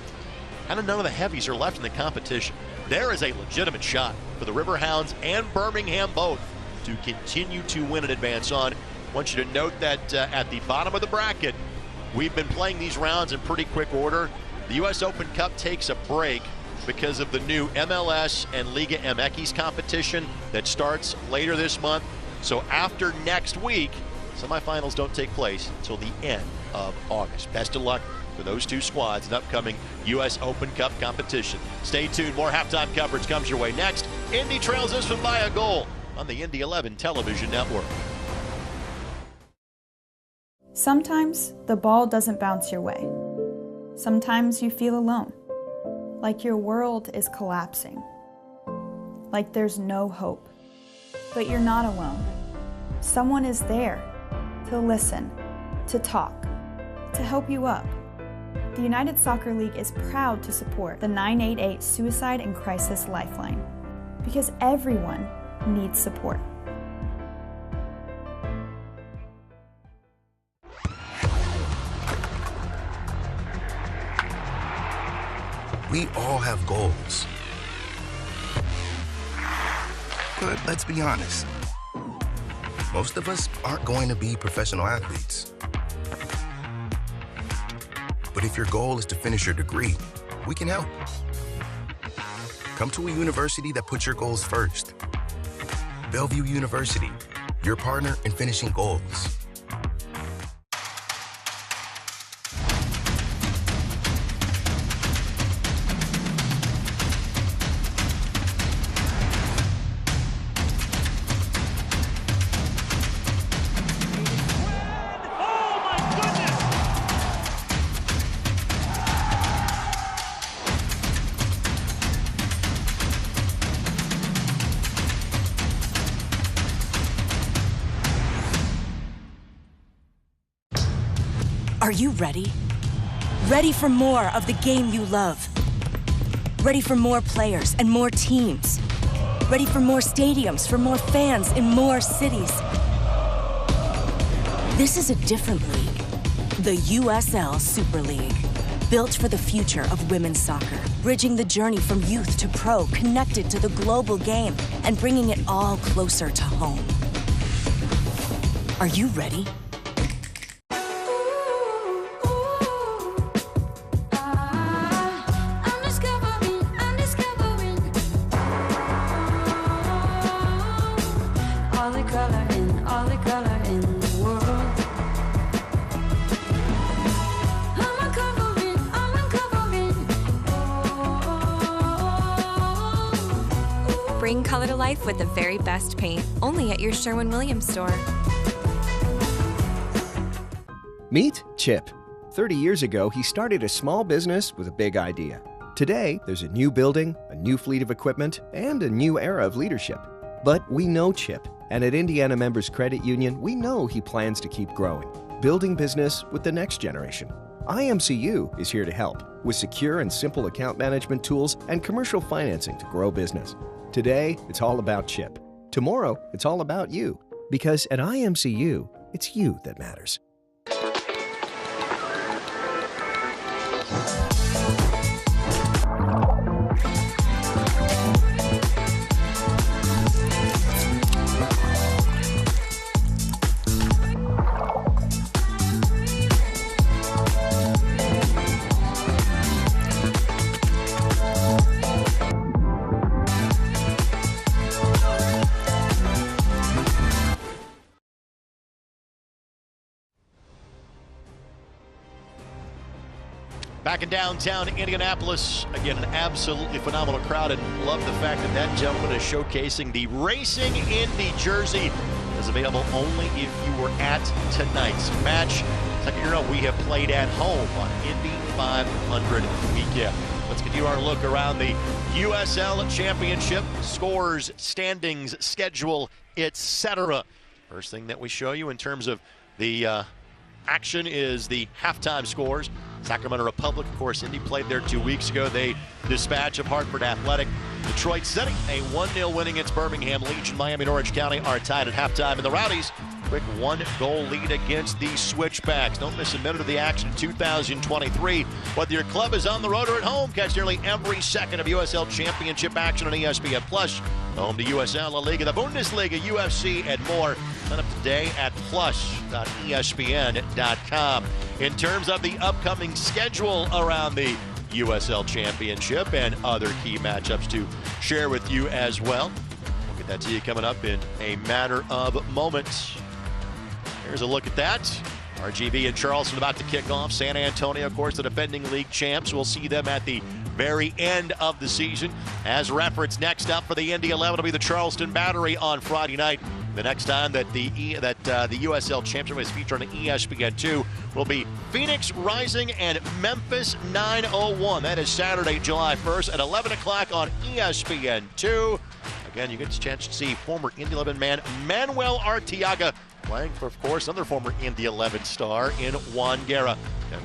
kind of none of the heavies are left in the competition. There is a legitimate shot for the Riverhounds and Birmingham both to continue to win and advance on. I want you to note that at the bottom of the bracket, we've been playing these rounds in pretty quick order. The U.S. Open Cup takes a break because of the new MLS and Liga MX competition that starts later this month. So after next week, semifinals don't take place until the end of August. Best of luck for those two squads in upcoming U.S. Open Cup competition. Stay tuned. More halftime coverage comes your way next. Indy trails this one by a goal on the Indy 11 television network. Sometimes the ball doesn't bounce your way. Sometimes you feel alone, like your world is collapsing, like there's no hope. But you're not alone. Someone is there to listen, to talk, to help you up. The United Soccer League is proud to support the 988 Suicide and Crisis Lifeline, because everyone needs support. We all have goals. But let's be honest, most of us aren't going to be professional athletes. But if your goal is to finish your degree, we can help. Come to a university that puts your goals first. Bellevue University, your partner in finishing goals. Are you ready? Ready for more of the game you love? Ready for more players and more teams? Ready for more stadiums, for more fans in more cities? This is a different league. The USL Super League. Built for the future of women's soccer. Bridging the journey from youth to pro, connected to the global game, and bringing it all closer to home. Are you ready? Bring color to life with the very best paint, only at your Sherwin-Williams store. Meet Chip. 30 years ago, he started a small business with a big idea. Today, there's a new building, a new fleet of equipment, and a new era of leadership. But we know Chip, and at Indiana Members Credit Union, we know he plans to keep growing, building business with the next generation. IMCU is here to help with secure and simple account management tools and commercial financing to grow business. Today, it's all about Chip. Tomorrow, it's all about you. Because at IMCU, it's you that matters. Back in downtown Indianapolis, again, an absolutely phenomenal crowd, and love the fact that that gentleman is showcasing the Racing Indy jersey is available only if you were at tonight's match. Second year in a row, we have played at home on Indy 500 weekend. Let's continue our look around the USL Championship, scores, standings, schedule, etc. First thing that we show you in terms of the action is the halftime scores. Sacramento Republic, of course, Indy played there 2 weeks ago. They dispatch of Hartford Athletic. Detroit City, a 1-0 win against Birmingham. Legion, Miami, and Orange County are tied at halftime. And the Rowdies quick 1-goal lead against the Switchbacks. Don't miss a minute of the action in 2023. Whether your club is on the road or at home, catch nearly every second of USL Championship action on ESPN Plus. Home to USL, La Liga, the Bundesliga, UFC, and more. Sign up today at plus.espn.com. In terms of the upcoming schedule around the USL Championship and other key matchups to share with you as well. We'll get that to you coming up in a matter of moments. Here's a look at that. RGV and Charleston about to kick off. San Antonio, of course, the defending league champs. We'll see them at the very end of the season. As reference, next up for the Indy 11 will be the Charleston Battery on Friday night. The next time that the USL Championship is featured on ESPN2 will be Phoenix Rising and Memphis 901. That is Saturday, July 1st at 11 o'clock on ESPN2. Again, you get a chance to see former Indy 11 man Manuel Arteaga playing for, of course, another former Indy 11 star in Juan Guerra.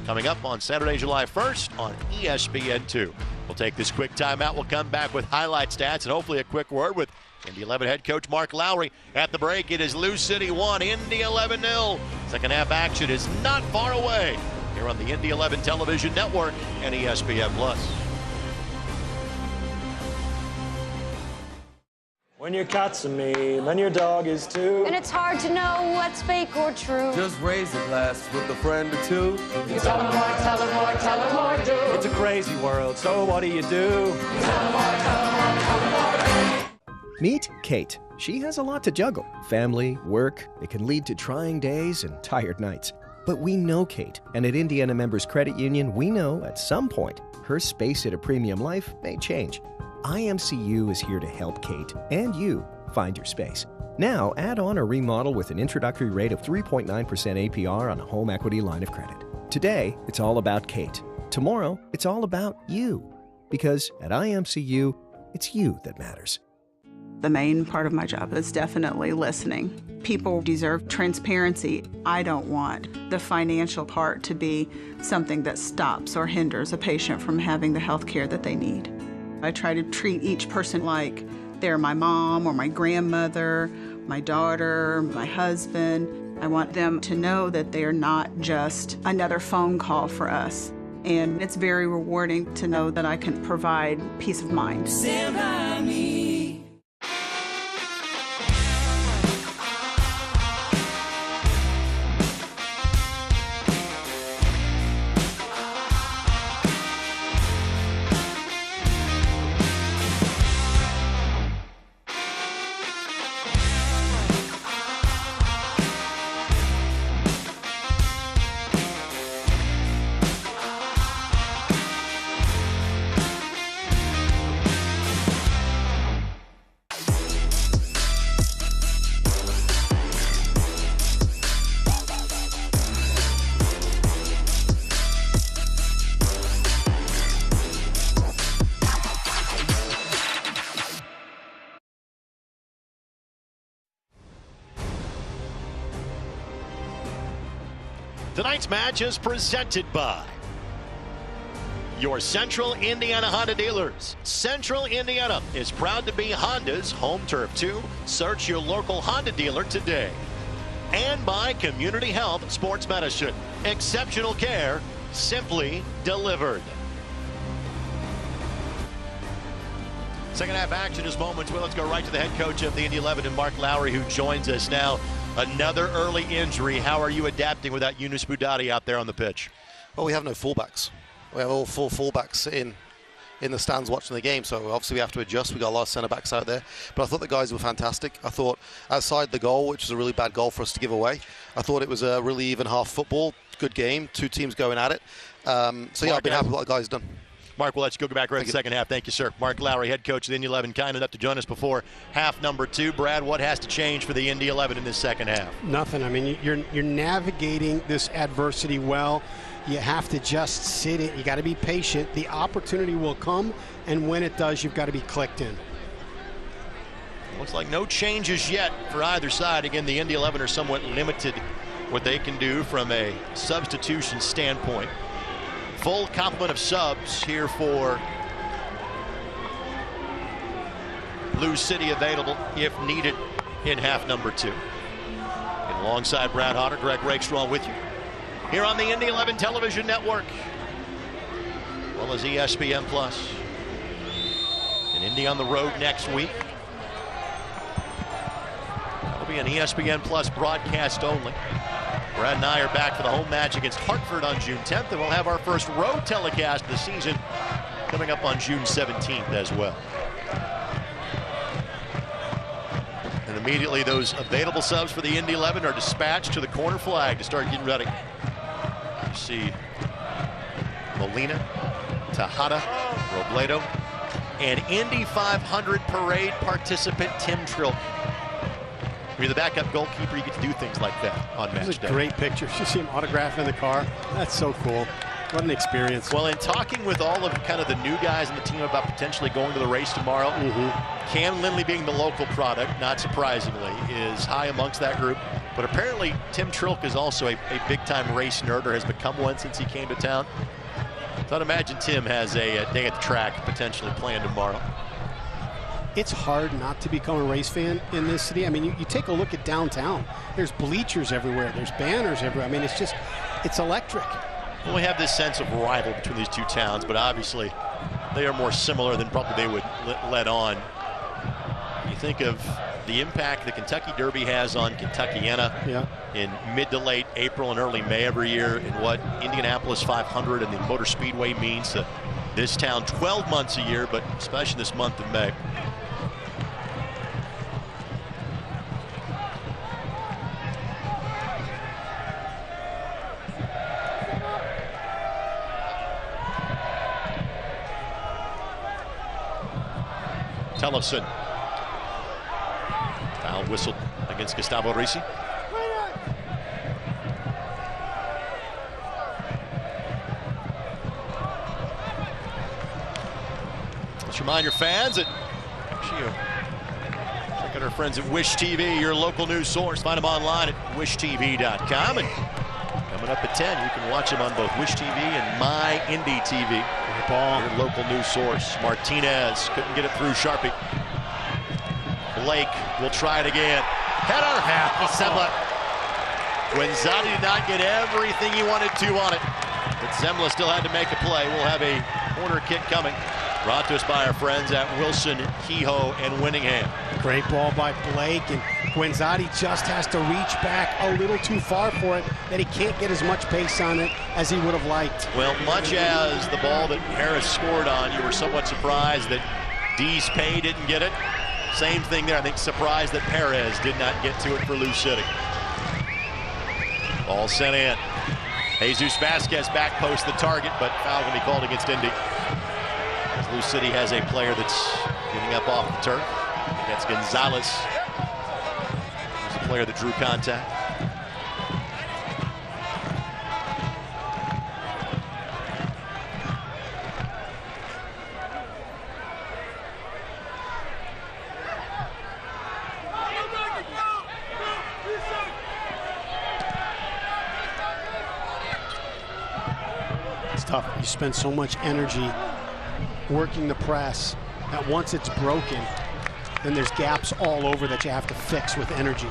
Coming up on Saturday, July 1st on ESPN2. We'll take this quick timeout. We'll come back with highlight stats and hopefully a quick word with Indy 11 head coach Mark Lowry. At the break, it is Lou City 1, Indy 11 0. Second half action is not far away here on the Indy 11 television network and ESPN Plus. When your cat's a meme and your dog is too. And it's hard to know what's fake or true. Just raise a glass with a friend or two. You tell 'em what, tell 'em what, tell 'em what, do. It's a crazy world, so what do you do? Tell 'em what, tell 'em what, tell 'em what, do. Meet Kate. She has a lot to juggle. Family, work, it can lead to trying days and tired nights. But we know Kate, and at Indiana Members Credit Union, we know at some point her space at a premium life may change. IMCU is here to help Kate and you find your space. Now, add on or remodel with an introductory rate of 3.9% APR on a home equity line of credit. Today, it's all about Kate. Tomorrow, it's all about you. Because at IMCU, it's you that matters. The main part of my job is definitely listening. People deserve transparency. I don't want the financial part to be something that stops or hinders a patient from having the health care that they need. I try to treat each person like they're my mom or my grandmother, my daughter, my husband. I want them to know that they're not just another phone call for us. And it's very rewarding to know that I can provide peace of mind. Stand by me. Tonight's match is presented by your Central Indiana Honda dealers. Central Indiana is proud to be Honda's home turf too. Search your local Honda dealer today. And by Community Health Sports Medicine. Exceptional care, simply delivered. Second half action is moments. Well, let's go right to the head coach of the Indy 11 and Mark Lowry, who joins us now. Another early injury. How are you adapting without Yunus Budati out there on the pitch? Well, we have no fullbacks. We have all four fullbacks in the stands watching the game, so obviously we have to adjust. We got a lot of centre backs out there, but I thought the guys were fantastic. I thought outside the goal, which was a really bad goal for us to give away, I thought it was a really even half football, good game, two teams going at it. So yeah, I've been happy with what the guys done. Mark, we'll let you go back right in the second half. Thank you, sir. Mark Lowry, head coach of the Indy 11, kind enough to join us before half number 2. Brad, what has to change for the Indy 11 in this second half? Nothing. I mean, you're navigating this adversity well. You have to just sit it. You got to be patient. The opportunity will come, and when it does, you've got to be clicked in. Looks like no changes yet for either side. Again, the Indy 11 are somewhat limited what they can do from a substitution standpoint. Full complement of subs here for Blue City available if needed in half number 2. Alongside Brad Hodder, Greg Rakestraw with you here on the Indy 11 television network, as well as ESPN Plus. And Indy on the road next week. That'll be an ESPN Plus broadcast only. Brad and I are back for the home match against Hartford on June 10th, and we'll have our first road telecast of the season coming up on June 17th as well. And immediately those available subs for the Indy 11 are dispatched to the corner flag to start getting ready. You see Molina, Tejada, Robledo, and Indy 500 parade participant Tim Trilk. When you're the backup goalkeeper, you get to do things like that on match day. It's a great picture. You see him autograph in the car. That's so cool. What an experience. Well, in talking with all of kind of the new guys in the team about potentially going to the race tomorrow, Cam Lindley, being the local product, not surprisingly, is high amongst that group. But apparently Tim Trilk is also a big-time race nerd, or has become one since he came to town. So I'd imagine Tim has a day at the track potentially planned tomorrow. It's hard not to become a race fan in this city. I mean, you take a look at downtown. There's bleachers everywhere. There's banners everywhere. I mean, it's electric. Well, we have this sense of rival between these two towns, but obviously they are more similar than probably they would let on. You think of the impact the Kentucky Derby has on Kentuckiana in mid to late April and early May every year, and what Indianapolis 500 and the Motor Speedway means to this town 12 months a year, but especially this month of May. Tellefson. Foul whistled against Gustavo Ricci. Let's remind your fans that check out our friends at Wish TV, your local news source. Find them online at wishtv.com. And coming up at 10, you can watch them on both Wish TV and My Indy TV. Your local news source. Martinez couldn't get it through Sharpie. Blake will try it again. Header. Zembla. Guenzati did not get everything he wanted to on it, but Zembla still had to make a play. We'll have a corner kick coming. Brought to us by our friends at Wilson, Kehoe, and Winningham. Great ball by Blake, and Guenzati just has to reach back a little too far for it, that he can't get as much pace on it as he would have liked. Well, much as the ball that Harris scored on, you were somewhat surprised that Dees Pay didn't get it. Same thing there. I think surprised that Perez did not get to it for Lou City. Ball sent in. Jesus Vasquez back post the target, but foul going to be called against Indy. As Lou City has a player that's giving up off the turf. That's Gonzalez. He's the player that drew contact. It's tough. You spend so much energy working the press that once it's broken, then there's gaps all over that you have to fix with energy.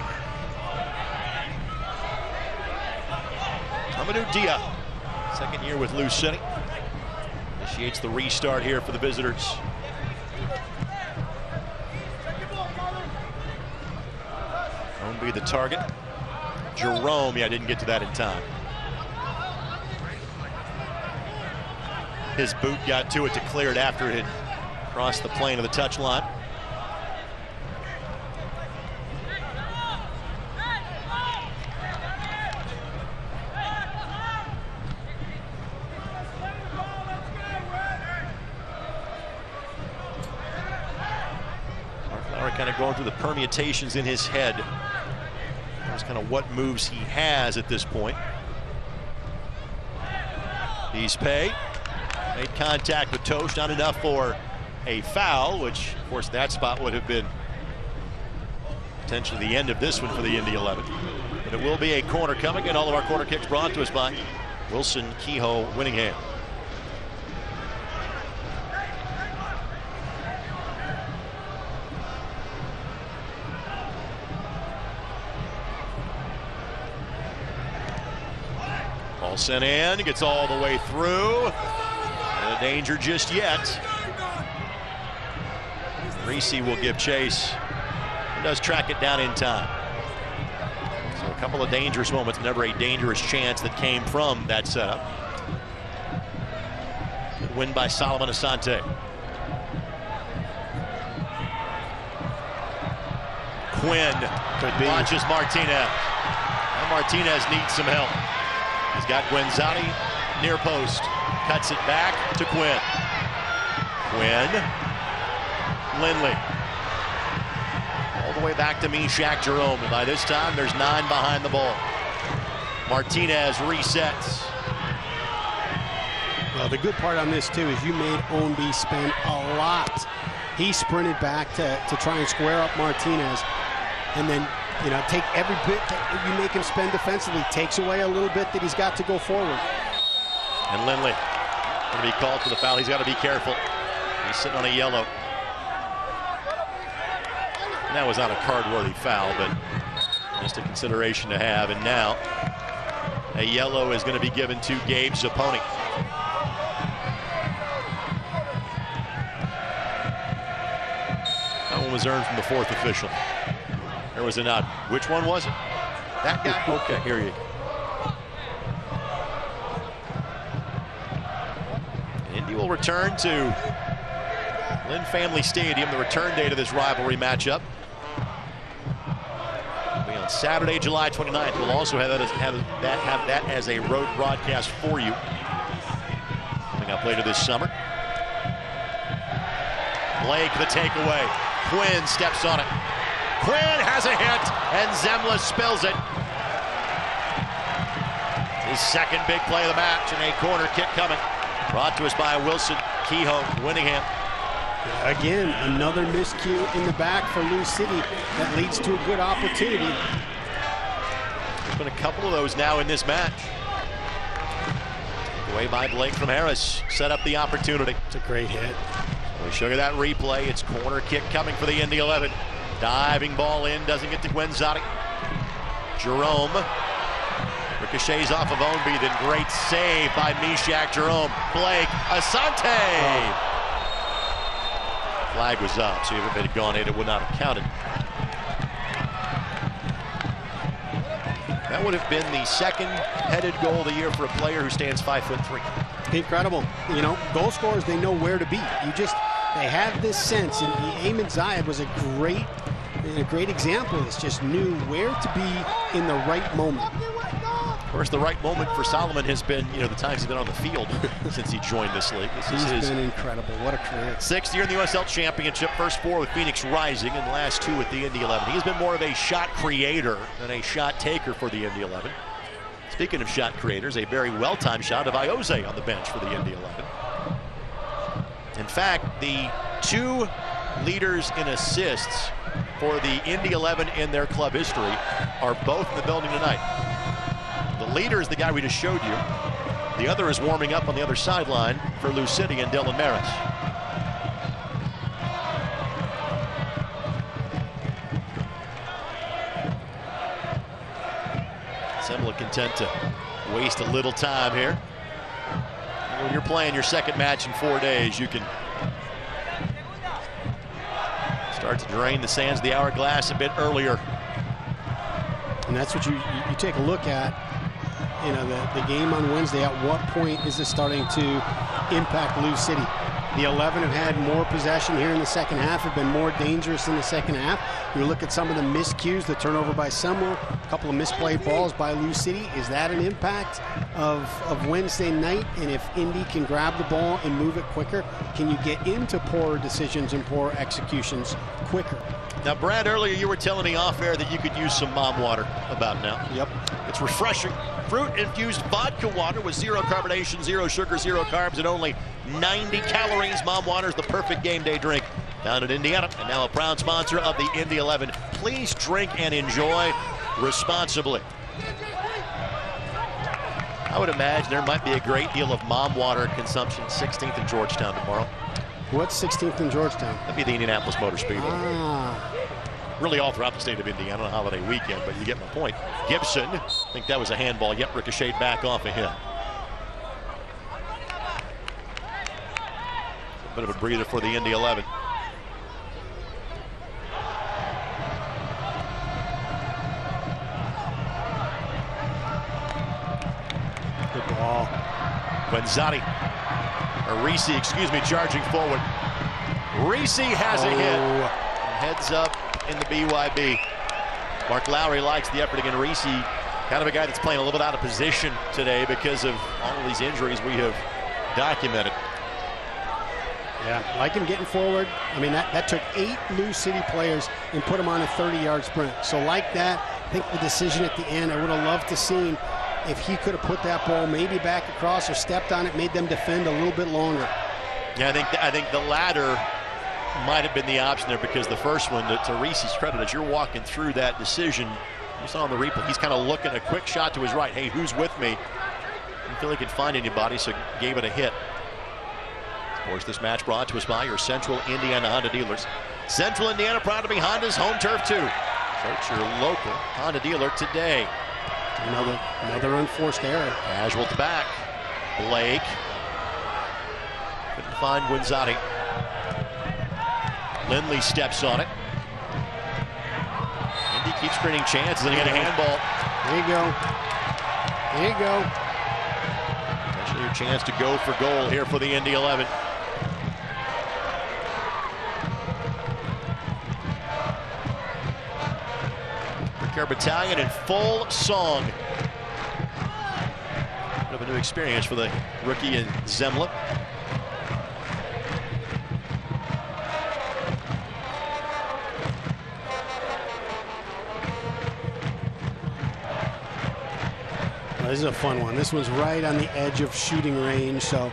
Amadou Dia, second year with Lou City, initiates the restart here for the visitors. Won't be the target. Jerome, didn't get to that in time. His boot got to it to clear it after it had crossed the plane of the touchline. Kind of going through the permutations in his head. That's kind of what moves he has at this point. He's paid. Made contact with Tosh, not enough for a foul, which, of course, that spot would have been potentially the end of this one for the Indy 11. But it will be a corner coming, and all of our corner kicks brought to us by Wilson, Kehoe, Winningham. Ball sent in, gets all the way through. No danger just yet. Reese will give chase. He does track it down in time. So a couple of dangerous moments, never a dangerous chance that came from that setup. Good win by Solomon Asante. Quinn launches Martinez. Now Martinez needs some help. He's got Guenzati near post. Cuts it back to Quinn. Quinn. Lindley. All the way back to Meshach Jerome. And by this time, there's 9 behind the ball. Martinez resets. Well, the good part on this, too, is you made Ownby spend a lot. He sprinted back to try and square up Martinez. And then, you know, take every bit that you make him spend defensively, takes away a little bit that he's got to go forward. And Lindley going to be called for the foul. He's got to be careful. He's sitting on a yellow. And that was not a card-worthy foul, but just a consideration to have. And now a yellow is going to be given to Gabe Zapponi. That one was earned from the 4th official. There was a nod. Which one was it? That guy? Okay, here you go. Indy will return to Lynn Family Stadium, the return date of this rivalry matchup. It'll be on Saturday, July 29th. We'll also have that as a road broadcast for you coming up later this summer. Blake the takeaway. Quinn steps on it. Quinn has a hit, and Zemla spills it. His second big play of the match, and a corner kick coming. Brought to us by Wilson, Kehoe, Winningham. Again, another miscue in the back for Lou City that leads to a good opportunity. There's been a couple of those now in this match. Away by Blake from Harris. Set up the opportunity. It's a great hit. We show you that replay. It's corner kick coming for the Indy 11. Diving ball in, doesn't get to Guenzati. Jerome. Ricochets off of Ownby, then great save by Meshach Jerome. Blake, Asante! Flag was up, so if it had gone in, it would not have counted. That would have been the second headed goal of the year for a player who stands 5'3". Incredible. You know, goal scorers, they know where to be. They have this sense, and Eamon Zayed was a great example of this. Just knew where to be in the right moment. Of course, the right moment for Solomon has been, you know, the times he's been on the field since he joined this league. He's been incredible. What a career. 6th year in the USL Championship, first 4 with Phoenix Rising, and the last 2 with the Indy 11. He's been more of a shot creator than a shot taker for the Indy 11. Speaking of shot creators, a very well-timed shot of Ioze on the bench for the Indy 11. In fact, the 2 leaders in assists for the Indy 11 in their club history are both in the building tonight. The leader is the guy we just showed you. The other is warming up on the other sideline for Lou City and Dylan Maris. Semla content to waste a little time here. When you're playing your second match in 4 days, you can start to drain the sands of the hourglass a bit earlier. And that's what you take a look at. You know, the game on Wednesday, at what point is it starting to impact Lou City? The 11 have had more possession here in the second half, have been more dangerous in the second half. You look at some of the miscues, the turnover by Semler, a couple of misplayed balls by Lou City. Is that an impact of Wednesday night? And if Indy can grab the ball and move it quicker, can you get into poorer decisions and poor executions quicker? Now, Brad, earlier you were telling me off air that you could use some mom water about now. Yep. It's refreshing. Fruit-infused vodka water with 0 carbonation, 0 sugar, 0 carbs, and only 90 calories. Mom water is the perfect game day drink. Found in Indiana, and now a proud sponsor of the Indy 11. Please drink and enjoy responsibly. I would imagine there might be a great deal of mom water consumption 16th in Georgetown tomorrow. What's 16th in Georgetown? That'd be the Indianapolis Motor Speedway. Ah. Really all throughout the state of Indiana on a holiday weekend, but you get my point. Gibson, I think that was a handball, yet ricocheted back off of him. Bit of a breather for the Indy 11. Good ball. Guenzati, or Reese, excuse me, charging forward. Reese has a hit. Heads up in the BYB. Mark Lowry likes the effort again. Reese, kind of a guy that's playing a little bit out of position today because of all of these injuries we have documented. Yeah, like him getting forward. I mean, that took 8 Lou City players and put him on a 30-yard sprint. So like that, I think the decision at the end, I would have loved to see if he could have put that ball maybe back across or stepped on it, made them defend a little bit longer. Yeah, I think the latter might have been the option there, because the first one, to Reese's credit, as you're walking through that decision, you saw on the replay, he's kind of looking a quick shot to his right. Hey, who's with me? Didn't feel he could find anybody, so gave it a hit. Of course, this match brought to us by your Central Indiana Honda dealers. Central Indiana, proud to be Honda's home turf too. Search your local Honda dealer today. Another unforced error. Casual at the back. Blake. Couldn't find Guenzati. Lindley steps on it. Indy keeps creating chances, and he got a handball. There you go. There you go. Actually, your chance to go for goal here for the Indy 11. Battalion in full song. Bit of a new experience for the rookie in Zemla. Well, this is a fun one. This one's right on the edge of shooting range, so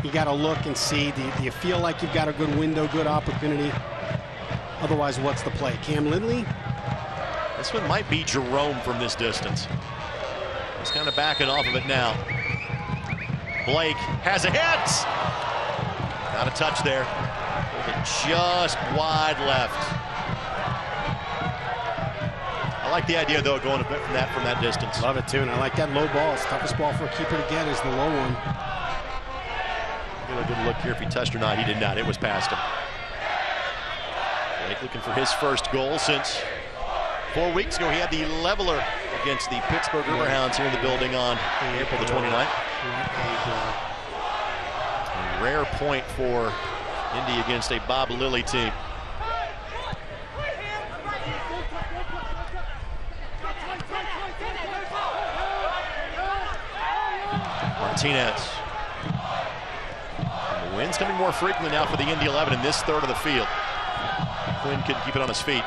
you got to look and see. Do you feel like you've got a good window, good opportunity? Otherwise, what's the play? Cam Lindley? This one might be Jerome from this distance. He's kind of backing off of it now. Blake has a hit. Not a touch there. Just wide left. I like the idea, though, going a bit from that distance. Love it, too, and I like that low ball. It's the toughest ball for a keeper to get is the low one. Get a good look here if he touched or not. He did not. It was past him. Blake looking for his first goal since 4 weeks ago. He had the leveler against the Pittsburgh Riverhounds here in the building on April the 29th. A rare point for Indy against a Bob Lilly team. Martinez. And the wind's coming more frequently now for the Indy 11 in this third of the field. Quinn couldn't keep it on his feet.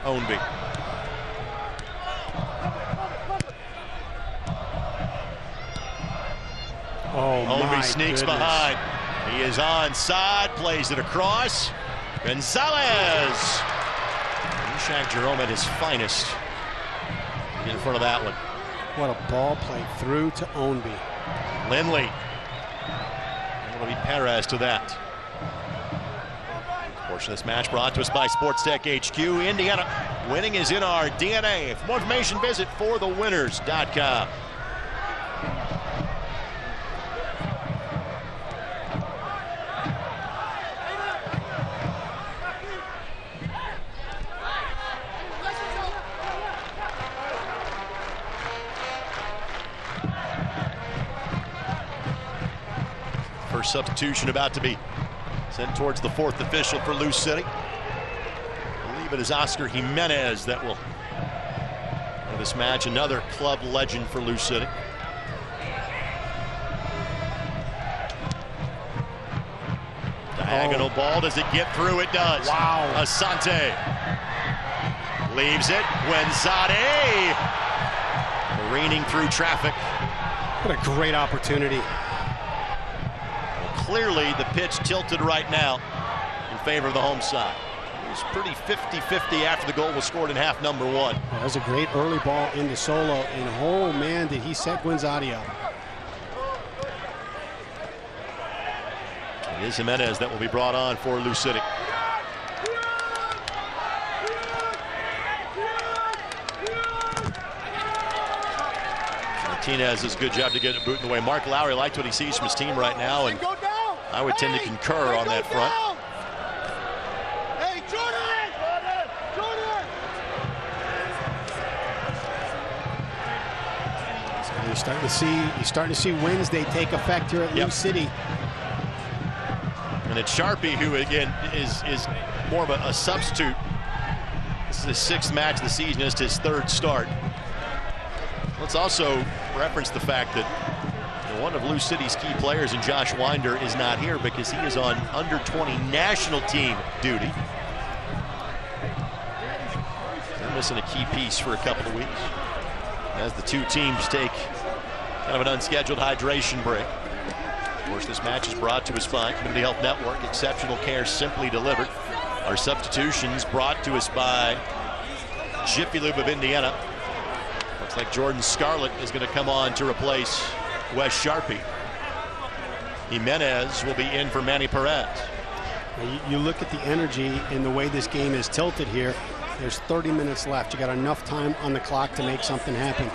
Ownby. Ownby sneaks behind. He is onside, plays it across. Gonzalez. Ishak Jerome at his finest in front of that one. What a ball play through to Ownby. Lindley. It'll be Perez to that. Portion of this match brought to us by Sports Tech HQ. Indiana, winning is in our DNA. For more information, visit forthewinners.com. First substitution about to be sent towards the fourth official for Lou City. I believe it is Oscar Jimenez that will win this match. Another club legend for Lou City. Diagonal ball. Does it get through? It does. Wow. Asante leaves it. Guenzati careening through traffic. What a great opportunity. Clearly the pitch tilted right now in favor of the home side. It was pretty 50-50 after the goal was scored in half number one. That was a great early ball into Solo, and oh man, did he set Guenzati up. It is Jimenez that will be brought on for Lou City. Martinez does a good job to get a boot in the way. Mark Lowry liked what he sees from his team right now, and I would tend to concur on that front. Hey, Jordan! So you're starting to see Wednesday take effect here at Lou City. And it's Sharpie who again is more of a substitute. This is his 6th match of the season, just his 3rd start. Let's also reference the fact that one of Lou City's key players in Josh Winder is not here because he is on under-20 national team duty. They're missing a key piece for a couple of weeks as the two teams take kind of an unscheduled hydration break. Of course, this match is brought to us by Community Health Network. Exceptional care simply delivered. Our substitutions brought to us by Jiffy Lube of Indiana. Looks like Jordan Scarlett is going to come on to replace Wes Sharpie. Jimenez will be in for Manny Perez. You look at the energy and the way this game is tilted here. There's 30 minutes left. You got enough time on the clock to make something happen.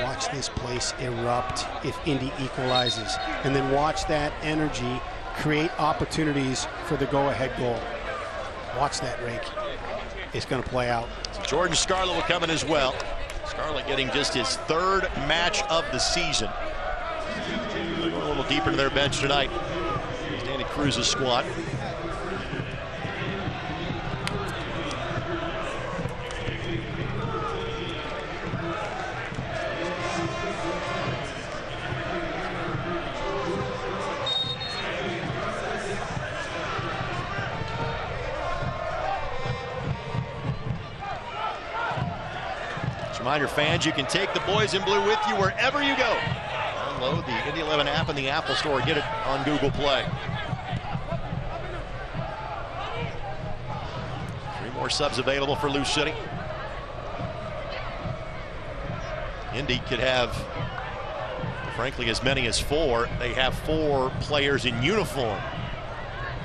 Watch this place erupt if Indy equalizes. And then watch that energy create opportunities for the go-ahead goal. Watch that, Rake. It's going to play out. So Jordan Scarlett will come in as well. Scarlett getting just his 3rd match of the season. They're going a little deeper into their bench tonight. Danny Cruz's squad. Reminder, fans, you can take the boys in blue with you wherever you go. Download the Indy 11 app in the Apple Store. Get it on Google Play. 3 more subs available for Lou City. Indy could have, frankly, as many as 4. They have 4 players in uniform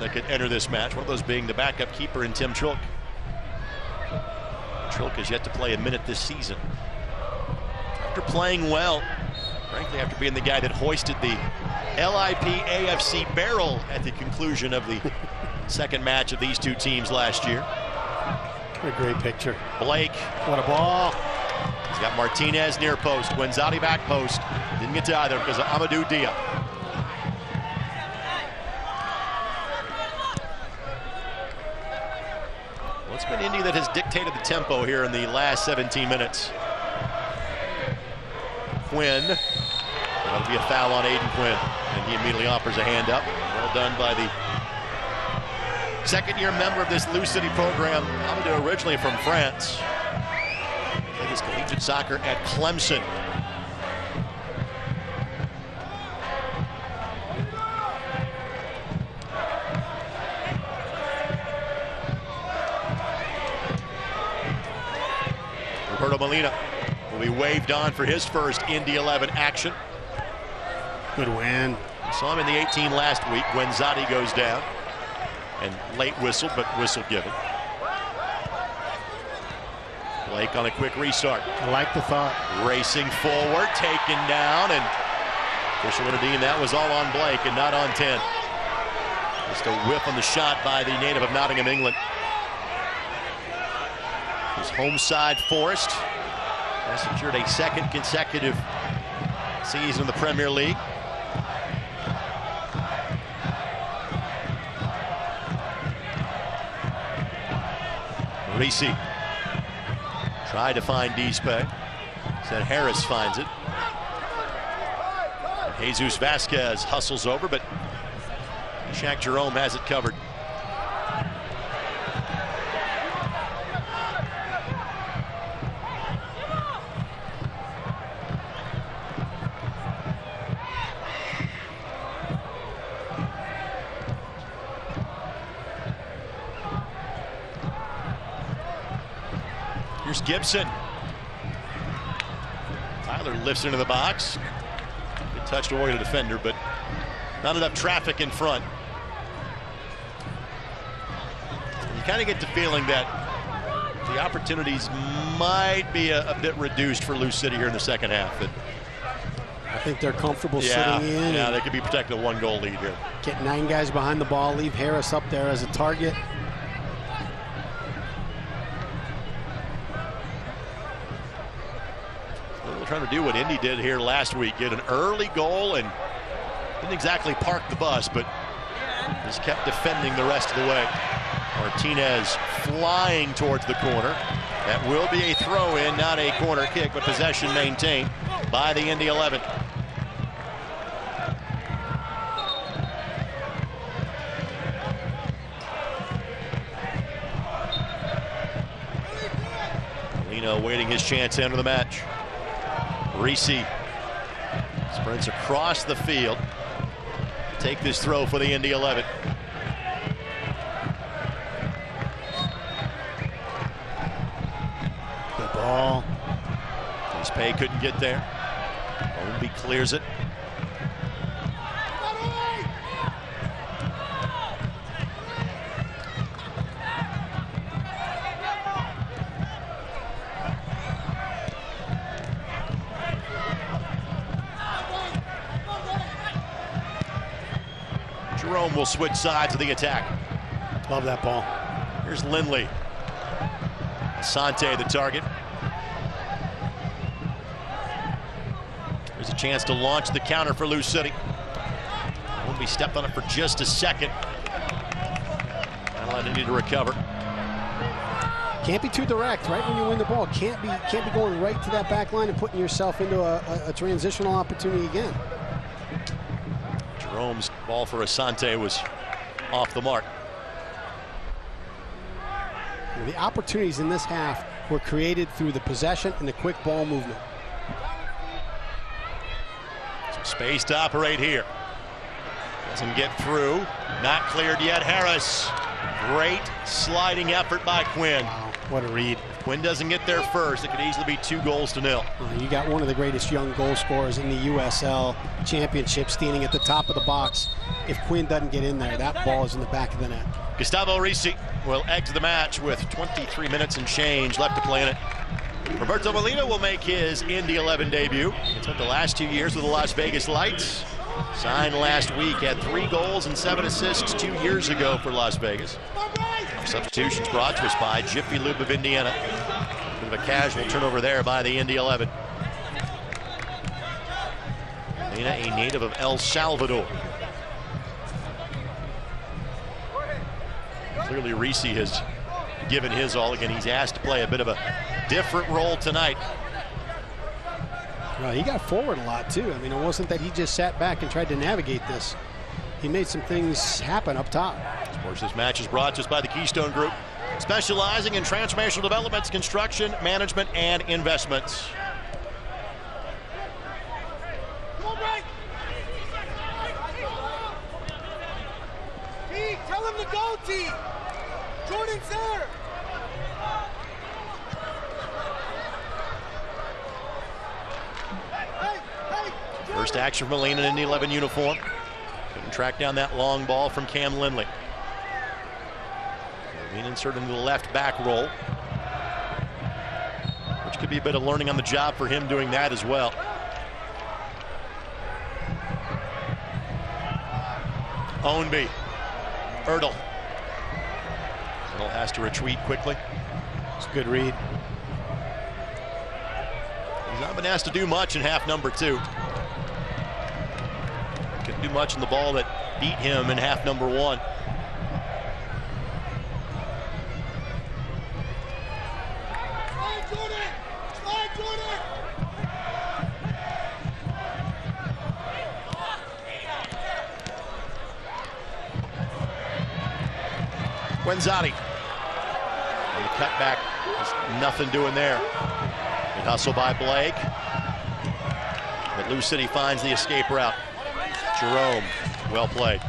that could enter this match. One of those being the backup keeper in Tim Trilk. Trilk has yet to play a minute this season. After playing well, frankly, after being the guy that hoisted the LIP-AFC barrel at the conclusion of the 2nd match of these 2 teams last year. What a great picture. Blake. What a ball. He's got Martinez near post. Guenzati back post. Didn't get to either because of Amadou Dia. Well, it's been Indy that has dictated the tempo here in the last 17 minutes. Quinn. That'll be a foul on Aiden Quinn. And he immediately offers a hand up. Well done by the 2nd-year member of this Lou City program. Amadou originally from France. Played his collegiate soccer at Clemson. Roberto Molina will be waved on for his first Indy 11 action. Good win. Saw him in the 18 last week. Guenzati goes down. And late whistle, but whistle given. Blake on a quick restart. I like the thought. Racing forward, taken down, and official would have deemed that was all on Blake and not on 10. Just a whiff on the shot by the native of Nottingham, England. His home side, Forest, has secured a 2nd consecutive season in the Premier League. Risi tried to find Dispe. Said Harris finds it. Jesus Vasquez hustles over, but Shaq Jerome has it covered. Here's Gibson. Tyler lifts into the box. Good touch to avoid a defender, but not enough traffic in front. You kind of get the feeling that the opportunities might be a bit reduced for Lou City here in the 2nd half. But I think they're comfortable Yeah, sitting in. yeah, they could be protecting a 1-goal lead here. Get 9 guys behind the ball, leave Harris up there as a target. We're trying to do what Indy did here last week, get an early goal and didn't exactly park the bus, but just kept defending the rest of the way. Martinez flying towards the corner. That will be a throw-in, not a corner kick, but possession maintained by the Indy 11. Lino waiting his chance to enter the match. Reese sprints across the field. Take this throw for the Indy 11. Good ball. Pay couldn't get there. Ownby clears it. Jerome will switch sides of the attack. Love that ball. Here's Lindley. Asante the target. There's a chance to launch the counter for Lou City. Won't be stepped on it for just a second. That'll need to recover. Can't be too direct right when you win the ball. Can't be going right to that back line and putting yourself into a transitional opportunity again. Jerome's ball for Asante was off the mark. The opportunities in this half were created through the possession and the quick ball movement. Some space to operate here. Doesn't get through. Not cleared yet. Harris. Great sliding effort by Quinn. Wow, what a read. If Quinn doesn't get there first, it could easily be 2-0. You got one of the greatest young goal scorers in the USL Championship standing at the top of the box. If Quinn doesn't get in there, that ball is in the back of the net. Gustavo Reese will exit the match with 23 minutes and change left to play in it. Roberto Molina will make his Indy 11 debut. He spent the last 2 years with the Las Vegas Lights. Signed last week, had 3 goals and 7 assists 2 years ago for Las Vegas. Substitutions brought to us by Jiffy Lube of Indiana. Bit of a casual turnover there by the Indy 11. Molina, a native of El Salvador. Clearly Reese has given his all. Again, he's asked to play a bit of a different role tonight. Well, he got forward a lot too. I mean, it wasn't that he just sat back and tried to navigate this. He made some things happen up top. Of course, this match is brought to us by the Keystone Group, specializing in transformational developments, construction, management, and investments. T, tell him to go, T. Jordan's there. First action from Molina in the 11 uniform. Couldn't track down that long ball from Cam Lindley. Molina inserted into the left back role, which could be a bit of learning on the job for him doing that as well. Ownby. Ertl. Ertl has to retreat quickly. It's a good read. He's not been asked to do much in half number 2. Couldn't do much in the ball that beat him in half number 1. Guenzati. And the cutback, just nothing doing there. Good hustle by Blake. But Lou City finds the escape route. Jerome, well played.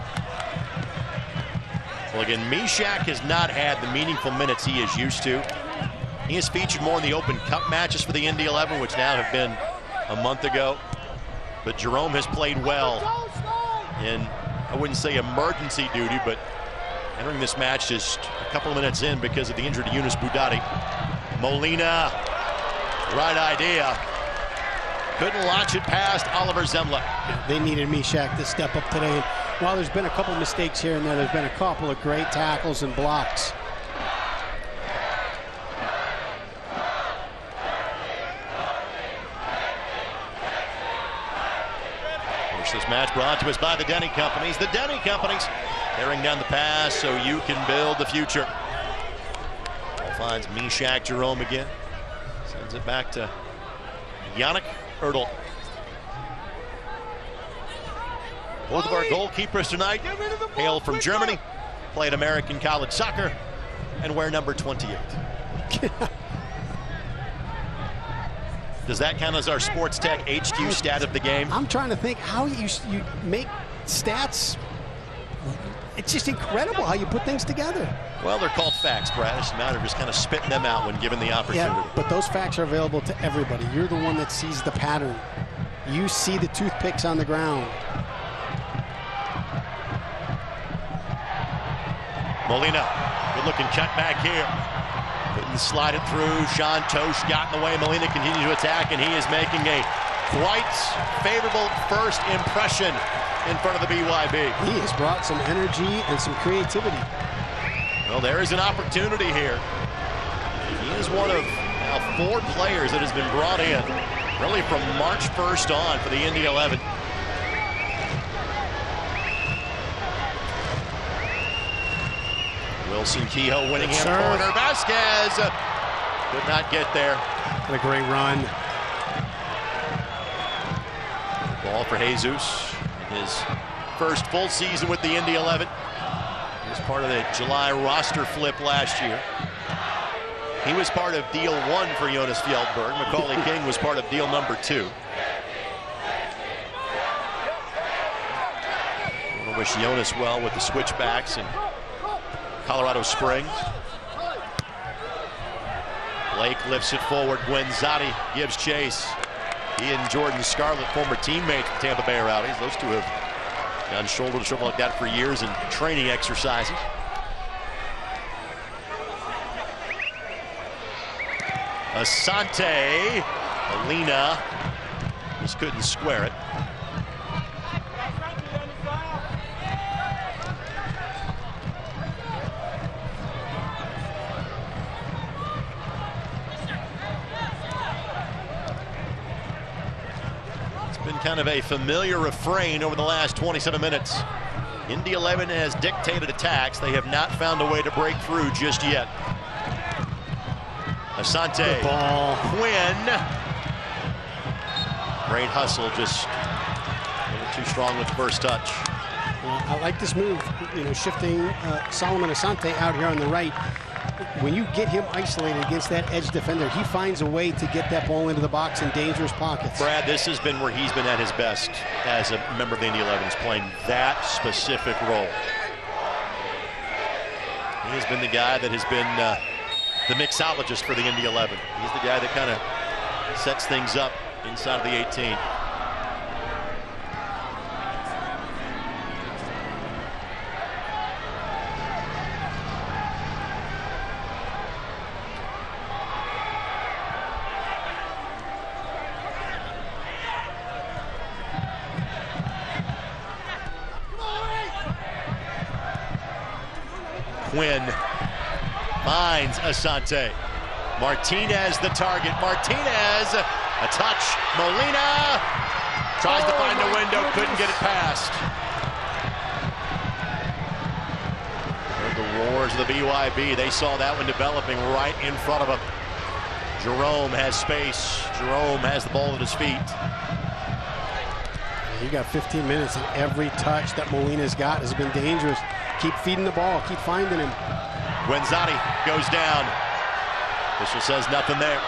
Well, again, Mishak has not had the meaningful minutes he is used to. He has featured more in the Open Cup matches for the Indy 11, which now have been a month ago. But Jerome has played well in, I wouldn't say emergency duty, but entering this match just a couple of minutes in because of the injury to Yunus Budati. Molina, right idea. Couldn't launch it past Oliver Zemla. Yeah, they needed Mishak to step up today. And while there's been a couple mistakes here and there's been a couple of great tackles and blocks. This match brought to us by the Denny Companies. The Denny Companies tearing down the past so you can build the future. Finds Mishak Jerome again. Sends it back to Yannick Erdl. Both of our goalkeepers tonight hail from Germany, played American college soccer, and wear number 28. Does that count as our Sports Tech HQ stat of the game? I'm trying to think how you make stats. It's just incredible how you put things together. Well, they're called facts, Brad. It's a matter of just kind of spitting them out when given the opportunity. Yeah, but those facts are available to everybody. You're the one that sees the pattern. You see the toothpicks on the ground. Molina, good looking cut back here. Couldn't slide it through. Sean Tosh got in the way. Molina continues to attack, and he is making a quite favorable first impression in front of the BYB. He has brought some energy and some creativity. Well, there is an opportunity here. He is one of now 4 players that has been brought in really from March 1st on for the Indy 11. Wilson Kehoe winning him corner. Vasquez could not get there. What a great run. Ball for Jesus in his first full season with the Indy 11. He was part of the July roster flip last year. He was part of deal 1 for Jonas Fjellberg. Macaulay King was part of deal number 2. I want to wish Jonas well with the switchbacks and Colorado Springs. Blake lifts it forward. Guenzati gives chase. He and Jordan Scarlett, former teammates with Tampa Bay Rowdies. Those two have gone shoulder to shoulder like that for years in training exercises. Asante. Alina just couldn't square it. Kind of a familiar refrain over the last 27 minutes. Indy 11 has dictated attacks. They have not found a way to break through just yet. Asante. Good ball. Quinn. Great hustle, just a little too strong with the first touch. I like this move, shifting Solomon Asante out here on the right. When you get him isolated against that edge defender, he finds a way to get that ball into the box in dangerous pockets. Brad, this has been where he's been at his best as a member of the Indy 11s, playing that specific role. He has been the guy that has been the mixologist for the Indy 11. He's the guy that kind of sets things up inside of the 18. Quinn finds Asante. Martinez the target. Martinez, a touch. Molina tries to find a window, couldn't get it past. Heard the roars of the BYB. They saw that one developing right in front of them. Jerome has space. Jerome has the ball at his feet. You got 15 minutes, and every touch that Molina's got has been dangerous. Keep feeding the ball, keep finding him. Guenzati goes down. Official says nothing there.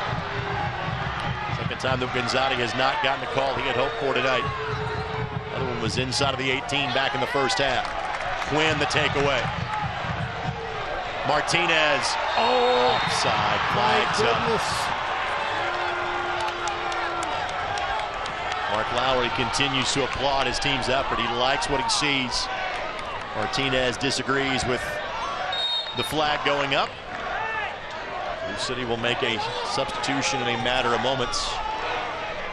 Second time that Guenzati has not gotten a call he had hoped for tonight. Other one was inside of the 18 back in the first half. Quinn the takeaway. Martinez. Oh, offside. Flags up. Mark Lowry continues to applaud his team's effort. He likes what he sees. Martinez disagrees with the flag going up. Blue City will make a substitution in a matter of moments.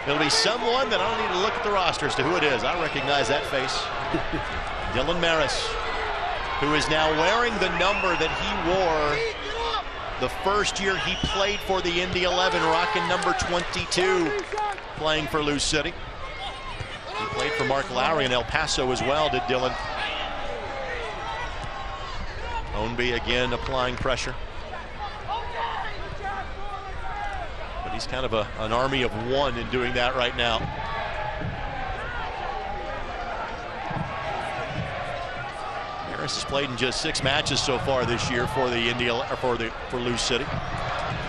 It'll be someone that I don't need to look at the roster as to who it is. I recognize that face. Dylan Maris, who is now wearing the number that he wore the first year he played for the Indy 11, rocking number 22, playing for Lou City. He played for Mark Lowry in El Paso as well, did Dylan. Ownby again applying pressure. But he's kind of an army of one in doing that right now. Harris has played in just 6 matches so far this year for the for Lou City.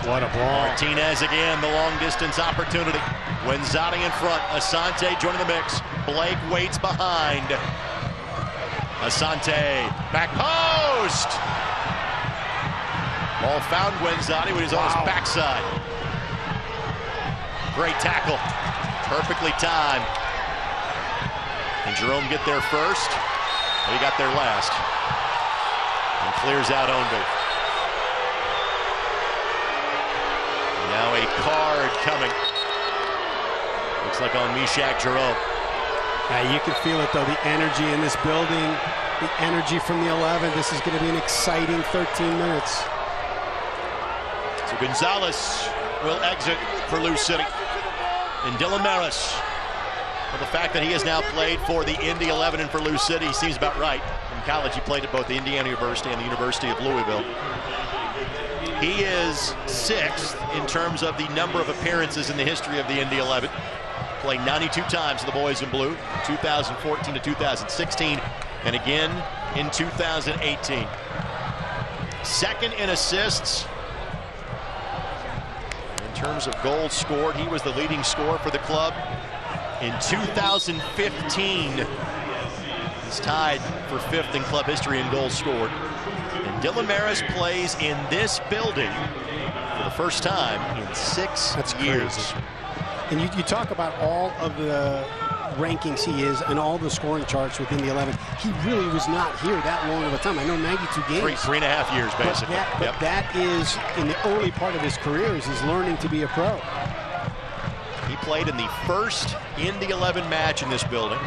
What a ball. Martinez again, the long distance opportunity. Wenzati in front, Asante joining the mix. Blake waits behind. Asante, back post. Ball found Wenzati when he's on his backside. Great tackle, perfectly timed. Can Jerome get there first? He got there last. And clears out Ownby. Now a card coming. Looks like on Meshach Jerome. You can feel it though, the energy in this building, the energy from the 11. This is going to be an exciting 13 minutes. So Gonzalez will exit for Lou City. And Dylan Maris, well, the fact that he has now played for the Indy 11 and for Lou City seems about right. In college, he played at both the Indiana University and the University of Louisville. He is 6th in terms of the number of appearances in the history of the Indy 11. Played 92 times for the boys in blue, 2014 to 2016, and again in 2018. 2nd in assists. In terms of goals scored, he was the leading scorer for the club. In 2015, he's tied for 5th in club history in goals scored. And Dylan Maris plays in this building for the first time in 6 years. Crazy. And you talk about all of the rankings he is and all the scoring charts within the 11. He really was not here that long of a time. I know 92 games. 3.5 years, basically. But that is in the early part of his career as he's learning to be a pro. He played in the first Indy 11 match in this building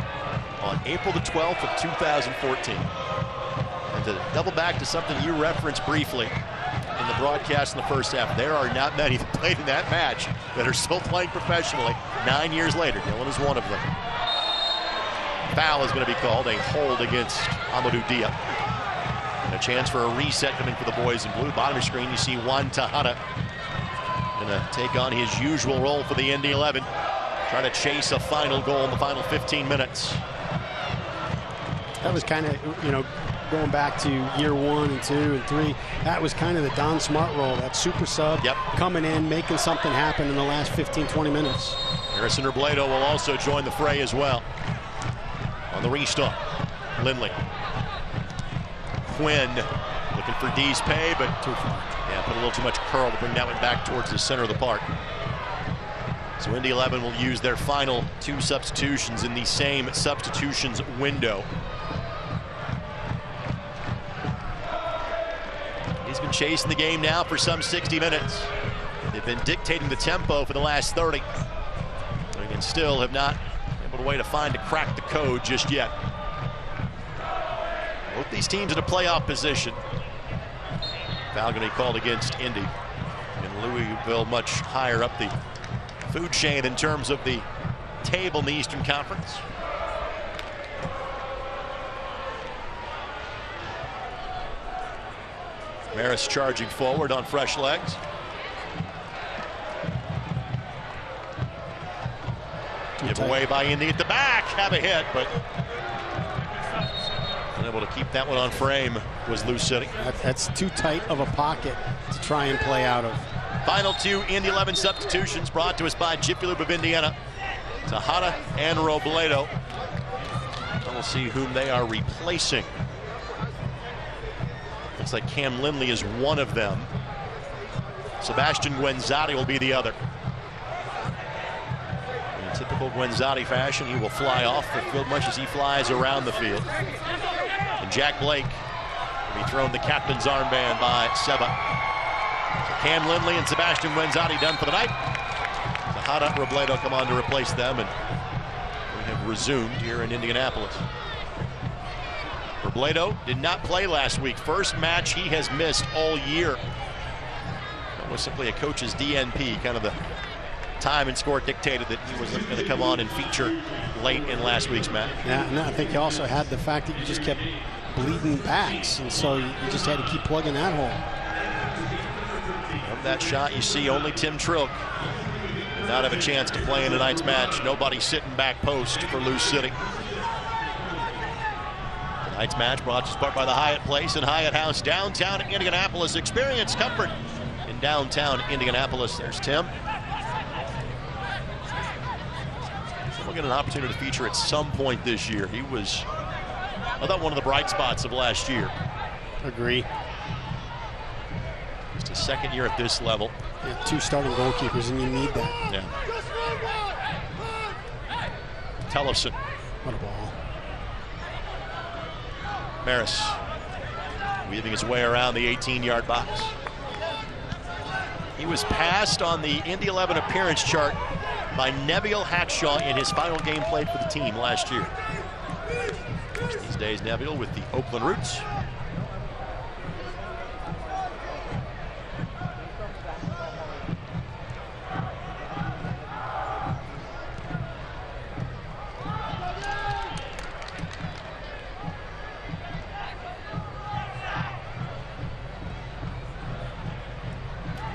on April the 12th of 2014. And to double back to something you referenced briefly in the broadcast in the first half, there are not many that played in that match that are still playing professionally 9 years later. Dylan is one of them. Foul is going to be called, a hold against Amadou Dia. And a chance for a reset coming for the boys in blue. Bottom of your screen, you see Juan Tejada going to take on his usual role for the Indy 11. Trying to chase a final goal in the final 15 minutes. That was kind of, going back to year 1 and 2 and 3, that was kind of the Don Smart role, that super sub coming in, making something happen in the last 15-20 minutes. Harrison Robledo will also join the fray as well. On the restart, Lindley. Quinn looking for D's pay, but too far. Yeah, put a little too much curl to bring that one back towards the center of the park. So Indy 11 will use their final 2 substitutions in the same substitutions window. He's been chasing the game now for some 60 minutes. They've been dictating the tempo for the last 30. And still have not been able to way to find to crack the code just yet. Both these teams in a playoff position. Foul going to be called against Indy. And Louisville much higher up the food chain in terms of the table in the Eastern Conference. Maris charging forward on fresh legs. Give away by Indy at the back. Have a hit, but unable to keep that one on frame was Lou City. That's too tight of a pocket to try and play out of. Final 2 Indy 11 substitutions brought to us by Jiffy Lube of Indiana. Tejada and Robledo. And we'll see whom they are replacing. Looks like Cam Lindley is one of them. Sebastian Wenzati will be the other. In typical Wenzati fashion, he will fly off the field much as he flies around the field. And Jack Blake will be thrown the captain's armband by Seba. So Cam Lindley and Sebastian Wenzati done for the night. Tejada, Robledo come on to replace them, and we have resumed here in Indianapolis. Robledo did not play last week. First match he has missed all year. That was simply a coach's DNP, kind of the time and score dictated that he wasn't going to come on and feature late in last week's match. Yeah, and I think you also had the fact that you just kept bleeding backs, and so you just had to keep plugging that hole. From that shot, you see only Tim Trilk did not have a chance to play in tonight's match. Nobody sitting back post for Lou City. Tonight's match brought to us by the Hyatt Place and Hyatt House, downtown Indianapolis. Experience comfort in downtown Indianapolis. There's Tim. We'll get an opportunity to feature at some point this year. He was, I thought, one of the bright spots of last year. Agree. Just his second year at this level. Yeah, 2 starting goalkeepers, and you need that. Yeah. Tellefson. What a ball. Maris weaving his way around the 18-yard box. He was passed on the Indy 11 appearance chart by Neviel Hackshaw in his final game played for the team last year. These days, Neviel with the Oakland Roots.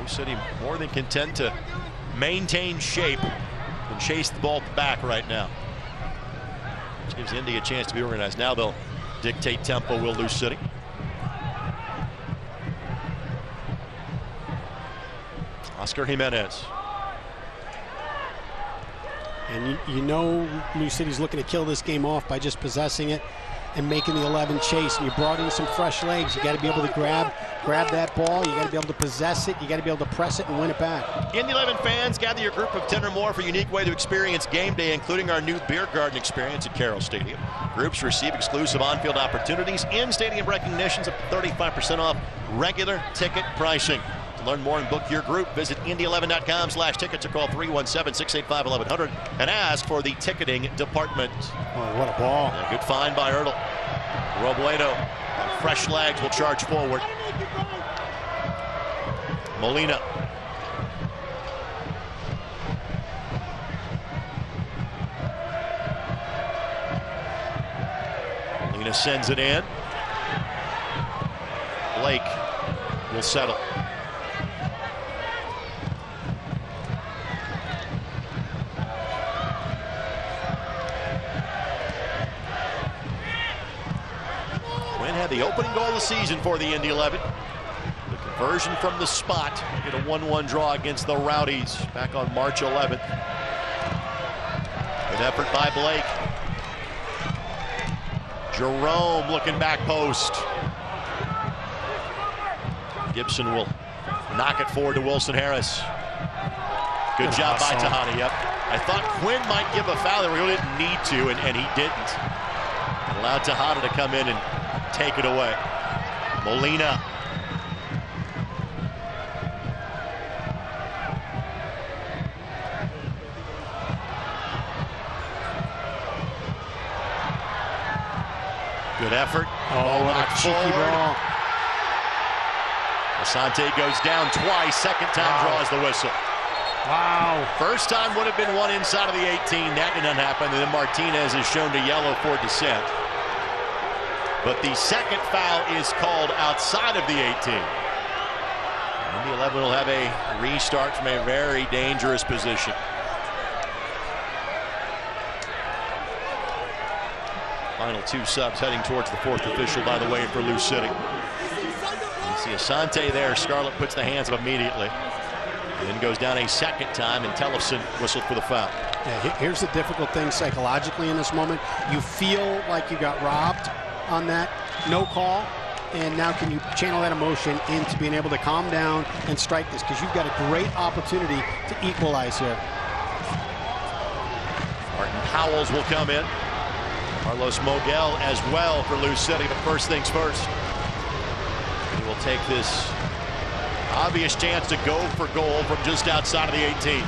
Lou City more than content to maintain shape and chase the ball back right now, which gives Indy a chance to be organized. Now they'll dictate tempo, will Lou City. Oscar Jimenez. And you know Lou City's looking to kill this game off by just possessing it and making the 11 chase. And you brought in some fresh legs. You got to be able to grab that ball. You got to be able to possess it. You got to be able to press it and win it back. Indy 11 fans, gather your group of 10 or more for a unique way to experience game day, including our new beer garden experience at Carroll Stadium. Groups receive exclusive on-field opportunities, in-stadium recognitions up to 35% off regular ticket pricing. To learn more and book your group, visit indy11.com/tickets or call 317-685-1100 and ask for the ticketing department. Oh, what a ball. Yeah, good find by Ertl. Robledo, fresh legs, will charge forward. Molina. Molina sends it in. Blake will settle. Quinn had the opening goal of the season for the Indy 11. The conversion from the spot. Get a 1-1 draw against the Rowdies back on March 11th. Good effort by Blake. Jerome looking back post. Gibson will knock it forward to Wilson Harris. Good job by Tejada. Yep. I thought Quinn might give a foul. They really didn't need to, and he didn't. And allowed Tejada to come in and take it away. Molina. Good effort. Oh, what a cheeky ball. Asante goes down twice. Second time draws the whistle. Wow. First time would have been one inside of the 18. That did not happen. And then Martinez is shown to yellow for dissent. But the second foul is called outside of the 18. And the 11 will have a restart from a very dangerous position. Final 2 subs heading towards the 4th official, by the way, for Lou City. You see Asante there. Scarlett puts the hands up immediately. And then goes down a second time, and Tellefson whistled for the foul. Yeah, here's the difficult thing psychologically in this moment. You feel like you got robbed on that no call, and now can you channel that emotion into being able to calm down and strike this, because you've got a great opportunity to equalize here. Martin Howells will come in. Carlos Mogel as well for Lou City, but first things first. He will take this obvious chance to go for goal from just outside of the 18.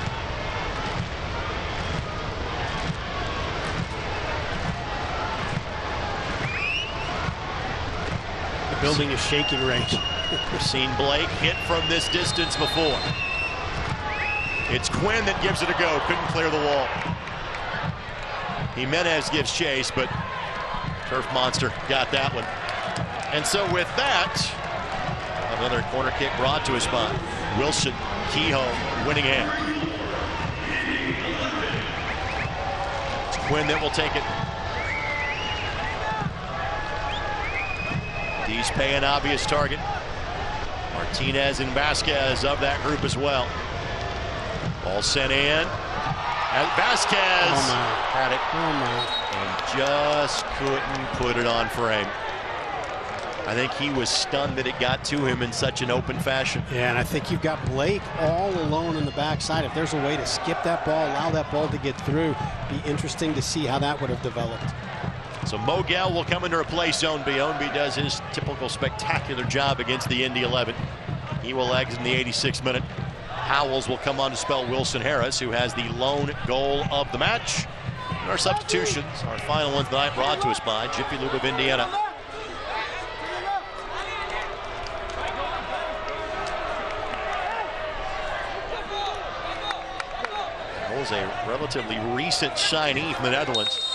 The building is shaking, Rage. We've seen Blake hit from this distance before. It's Quinn that gives it a go. Couldn't clear the wall. Jimenez gives chase, but Turf Monster got that one. And so with that, another corner kick brought to a spot. Wilson, Kehoe, winning hand. It's Quinn that will take it. He's paying obvious target. Martinez and Vasquez of that group as well. Ball sent in. And Vasquez had it. And just couldn't put it on frame. I think he was stunned that it got to him in such an open fashion. Yeah, and I think you've got Blake all alone on the backside. If there's a way to skip that ball, allow that ball to get through, be interesting to see how that would have developed. So Mogel will come in to replace Ownby. Ownby does his typical spectacular job against the Indy 11. He will exit in the 86th minute. Howells will come on to spell Wilson Harris, who has the lone goal of the match. And our substitutions, our final ones tonight, brought to us by Jiffy Lube of Indiana. That was a relatively recent signee from the Netherlands.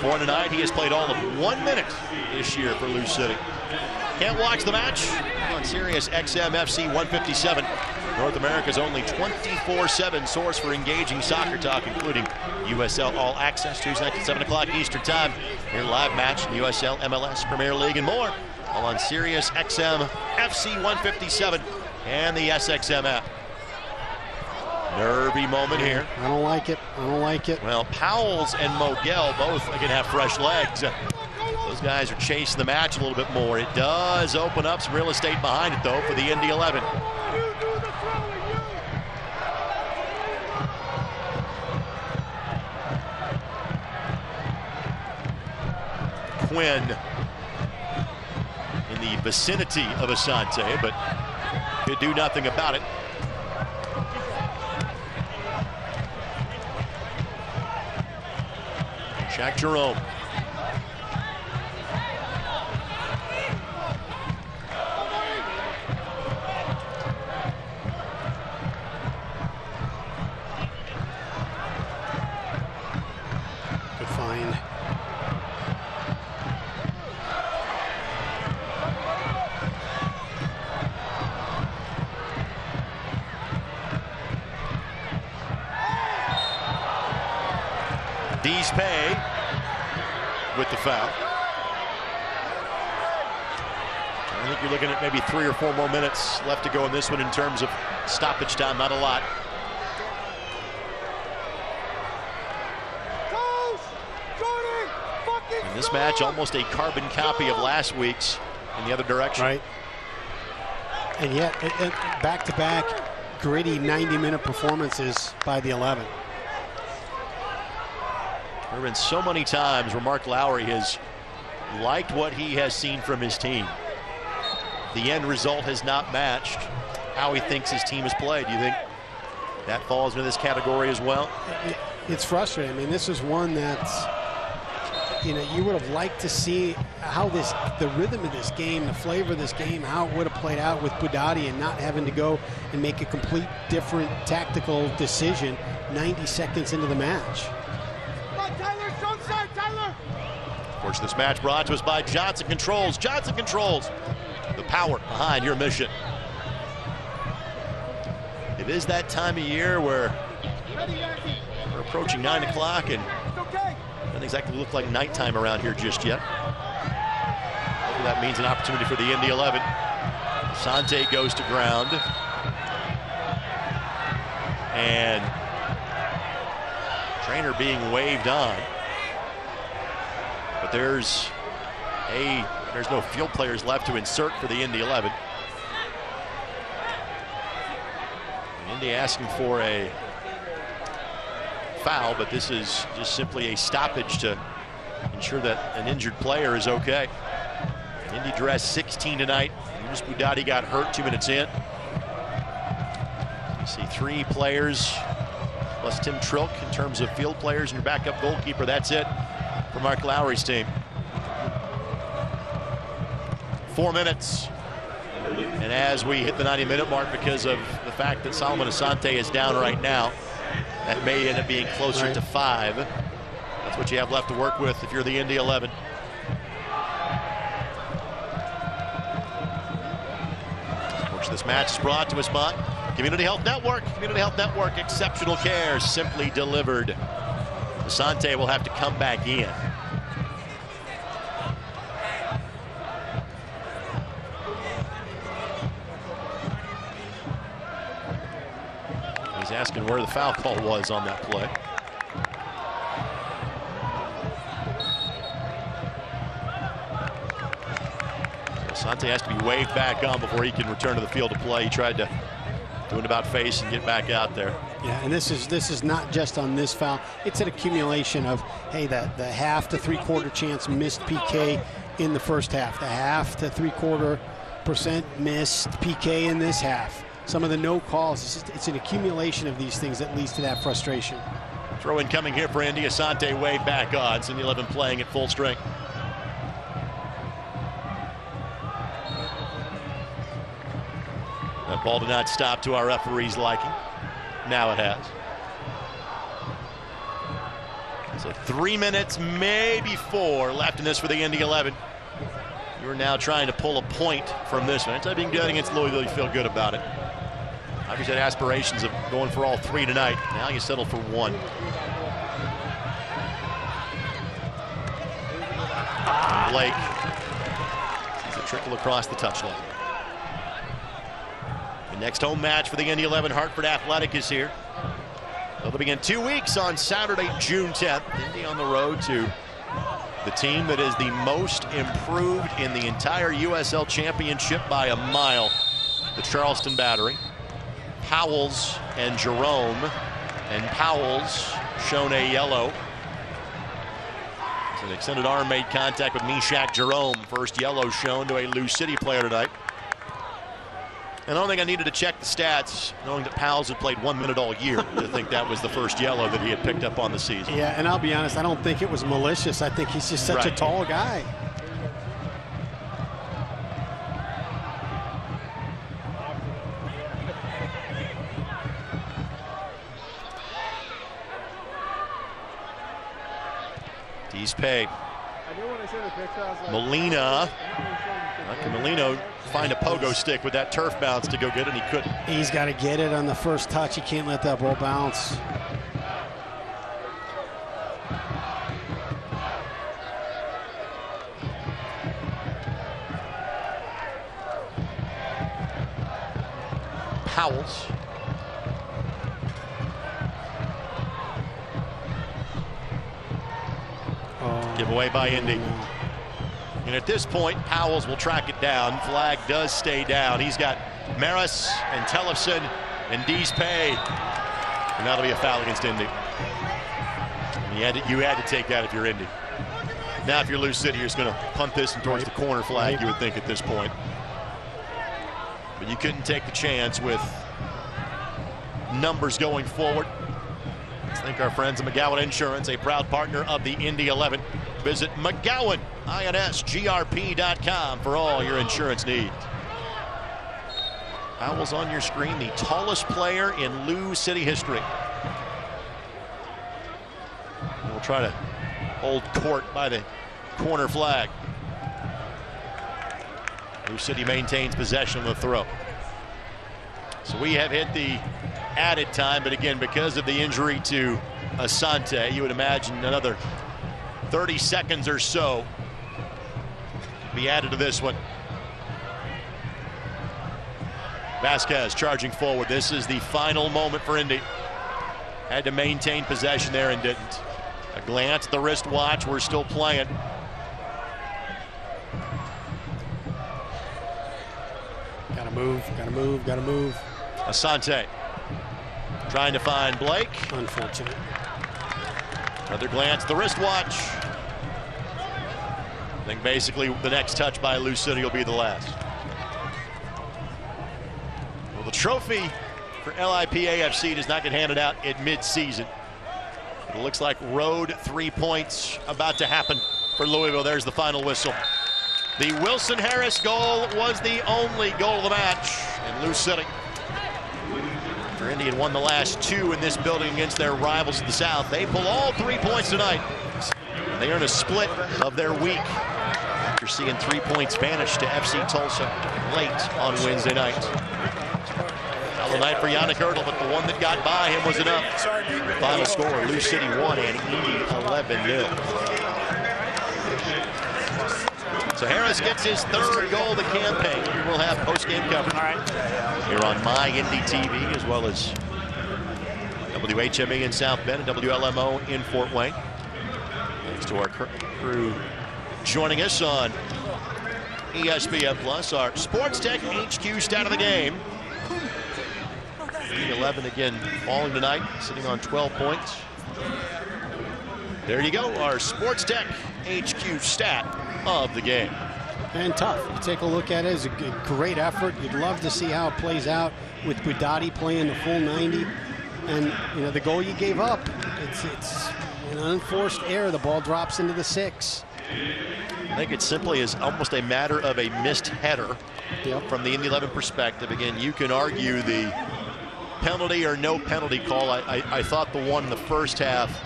For tonight, he has played all of 1 minute this year for Lou City. Can't watch the match on Sirius XM FC 157. North America's only 24/7 source for engaging soccer talk, including USL All Access Tuesday night at 7 o'clock Eastern Time. Your live match in the USL, MLS, Premier League, and more. All on Sirius XM FC 157 and the SXM app. Nervy moment here. I don't like it. I don't like it. Well, Powells and Mogel both are going to have fresh legs. Those guys are chasing the match a little bit more. It does open up some real estate behind it, though, for the Indy 11. Quinn in the vicinity of Asante, but could do nothing about it. Shaq Jerome. Good find. These pay with the foul. I think you're looking at maybe 3 or 4 more minutes left to go in this one in terms of stoppage time, not a lot. And this match, almost a carbon copy of last week's in the other direction. Right. And yet, back-to-back gritty 90-minute performances by the 11. There have been so many times where Mark Lowry has liked what he has seen from his team. The end result has not matched how he thinks his team has played. Do you think that falls into this category as well? It's frustrating. I mean, this is one that's, you know, you would have liked to see how the rhythm of this game, the flavor of this game, how it would have played out with Budati and not having to go and make a complete different tactical decision 90 seconds into the match. Of course, this match brought to us by Johnson Controls. Johnson Controls, the power behind your mission. It is that time of year where we're approaching 9 o'clock and it doesn't exactly look like nighttime around here just yet. Hopefully that means an opportunity for the Indy 11. Sante goes to ground. And Trainer being waved on. But there's no field players left to insert for the Indy 11. And Indy asking for a foul, but this is just simply a stoppage to ensure that an injured player is okay. Indy dressed 16 tonight. Yunus Budati got hurt 2 minutes in. You see 3 players plus Tim Trilk in terms of field players and your backup goalkeeper. That's it for Mark Lowry's team. 4 minutes. And as we hit the 90-minute mark, because of the fact that Solomon Asante is down right now, that may end up being closer to 5. That's what you have left to work with if you're the Indy 11. This match is brought to us by Community Health Network. Community Health Network, exceptional care, simply delivered. Asante will have to come back in. He's asking where the foul call was on that play. Asante has to be waved back on before he can return to the field to play. He tried to do an about face and get back out there. Yeah, and this is not just on this foul. It's an accumulation of, hey, the half to three-quarter chance missed PK in the first half, the half to three-quarter% missed PK in this half. Some of the no calls, it's an accumulation of these throws that leads to that frustration. Throw in coming here for Indy. Asante waved back on. It's Indy 11 playing at full strength. That ball did not stop to our referee's liking. Now it has. So 3 minutes, maybe 4 left in this for the Indy 11. You're now trying to pull a point from this one. Anytime you can do that against Louisville, you feel good about it. Obviously had aspirations of going for all 3 tonight. Now you settle for 1. Blake sees a trickle across the touchline. The next home match for the Indy 11 Hartford Athletic is here. They'll begin 2 weeks on Saturday, June 10th. Indy on the road to the team that is the most improved in the entire USL Championship by a mile, the Charleston Battery. Powell's and Jerome, and Powell's shown a yellow. An extended arm made contact with Meshach Jerome. First yellow shown to a Lou City player tonight. And I don't think I needed to check the stats, knowing that Powell's had played 1 minute all year, to think that was the first yellow that he had picked up on the season. Yeah, and I'll be honest, I don't think it was malicious. I think he's just such a tall guy. He's paid. Molina. Can Molino find a pogo stick with that turf bounce to go get it? And he couldn't. He's got to get it on the first touch. He can't let that ball bounce. Powell's. Giveaway by Indy. And at this point, Powell's will track it down. Flag does stay down. He's got Maris and Tellefson and Dees Pay. And that'll be a foul against Indy. And you had to take that if you're Indy. Now if you're Lou City, you're just going to punt this towards the corner flag, you would think at this point. But you couldn't take the chance with numbers going forward. Let's thank our friends at McGowan Insurance, a proud partner of the Indy 11. Visit McGowan, INSGRP.com for all your insurance needs. Powell's on your screen, the tallest player in Lou City history. We'll try to hold court by the corner flag. Lou City maintains possession of the throw. So we have hit the added time, but again, because of the injury to Asante, you would imagine another 30 seconds or so be added to this one. Vasquez charging forward. This is the final moment for Indy. Had to maintain possession there and didn't. A glance at the wristwatch. We're still playing. Gotta move, gotta move, gotta move. Asante trying to find Blake. Unfortunate. Another glance at the wristwatch. I think basically the next touch by Lou City will be the last. Well, the trophy for LIPAFC does not get handed out at mid-season. It looks like road 3 points about to happen for Louisville. There's the final whistle. The Wilson Harris goal was the only goal of the match in Lou City. After Indy had won the last 2 in this building against their rivals to the south, they pull all 3 points tonight. They earn a split of their week after seeing 3 points vanish to FC Tulsa late on Wednesday night. Hell of a night for Yannick Ertl, but the one that got by him was enough. Final score, Lou City 1 and Indy 11-0. So Harris gets his 3rd goal of the campaign. We'll have post-game coverage here on My Indy TV, as well as WHME in South Bend and WLMO in Fort Wayne. Thanks to our crew joining us on ESPN Plus. Our Sports Tech HQ stat of the game. 11 again falling tonight, sitting on 12 points. There you go, our Sports Tech HQ stat of the game. And tough. You take a look at it, it's a great effort. You'd love to see how it plays out with Budati playing the full 90. And you know, the goal you gave up, it's an unforced error. The ball drops into the 6. I think it simply is almost a matter of a missed header from the Indy 11 perspective. Again, you can argue the penalty or no penalty call. I thought the one in the first half,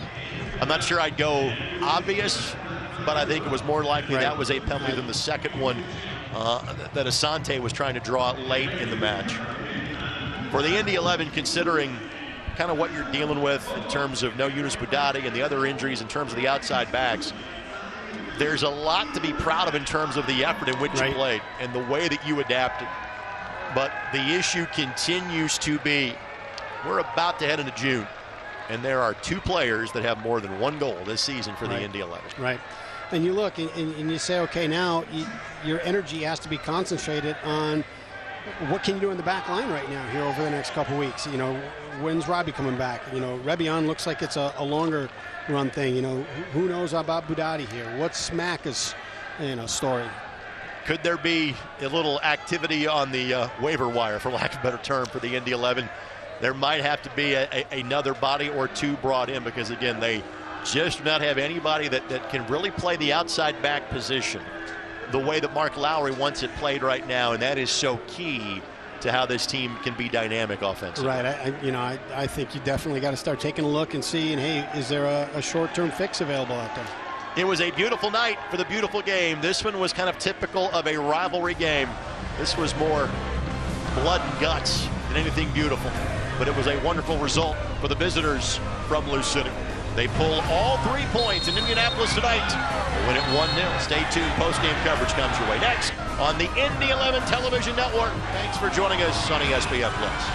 I'm not sure I'd go obvious, but I think it was more likely that was a penalty than the second one that Asante was trying to draw late in the match. For the Indy 11, considering kind of what you're dealing with in terms of no Yunus Budati and the other injuries in terms of the outside backs, there's a lot to be proud of in terms of the effort in which you played and the way that you adapted. But the issue continues to be, we're about to head into June, and there are 2 players that have more than 1 goal this season for the Indy 11. Right. And you look and you say, okay, now your energy has to be concentrated on what can you do in the back line right now here over the next couple weeks. You know, when's Robbie coming back? You know, Rebion looks like it's a longer run thing. You know, who knows about Budati here? What's Smacka's, story? Could there be a little activity on the waiver wire, for lack of a better term, for the Indy 11? There might have to be another body or 2 brought in, because again, they just do not have anybody that can really play the outside back position the way that Mark Lowry wants it played right now, and that is so key to how this team can be dynamic offensively. Right. I think you definitely got to start taking a look and seeing, hey, is there a short-term fix available out there? It was a beautiful night for the beautiful game. This one was kind of typical of a rivalry game. This was more blood and guts than anything beautiful, but it was a wonderful result for the visitors from Lou City. They pull all 3 points in Indianapolis tonight. They win it 1-0. Stay tuned. Post-game coverage comes your way next on the Indy 11 Television Network. Thanks for joining us on ESPN Plus.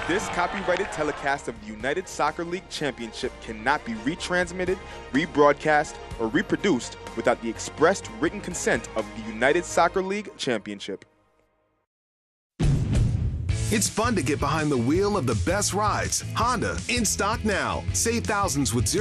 This copyrighted telecast of the United Soccer League Championship cannot be retransmitted, rebroadcast, or reproduced without the expressed written consent of the United Soccer League Championship. It's fun to get behind the wheel of the best rides. Honda, in stock now. Save thousands with 0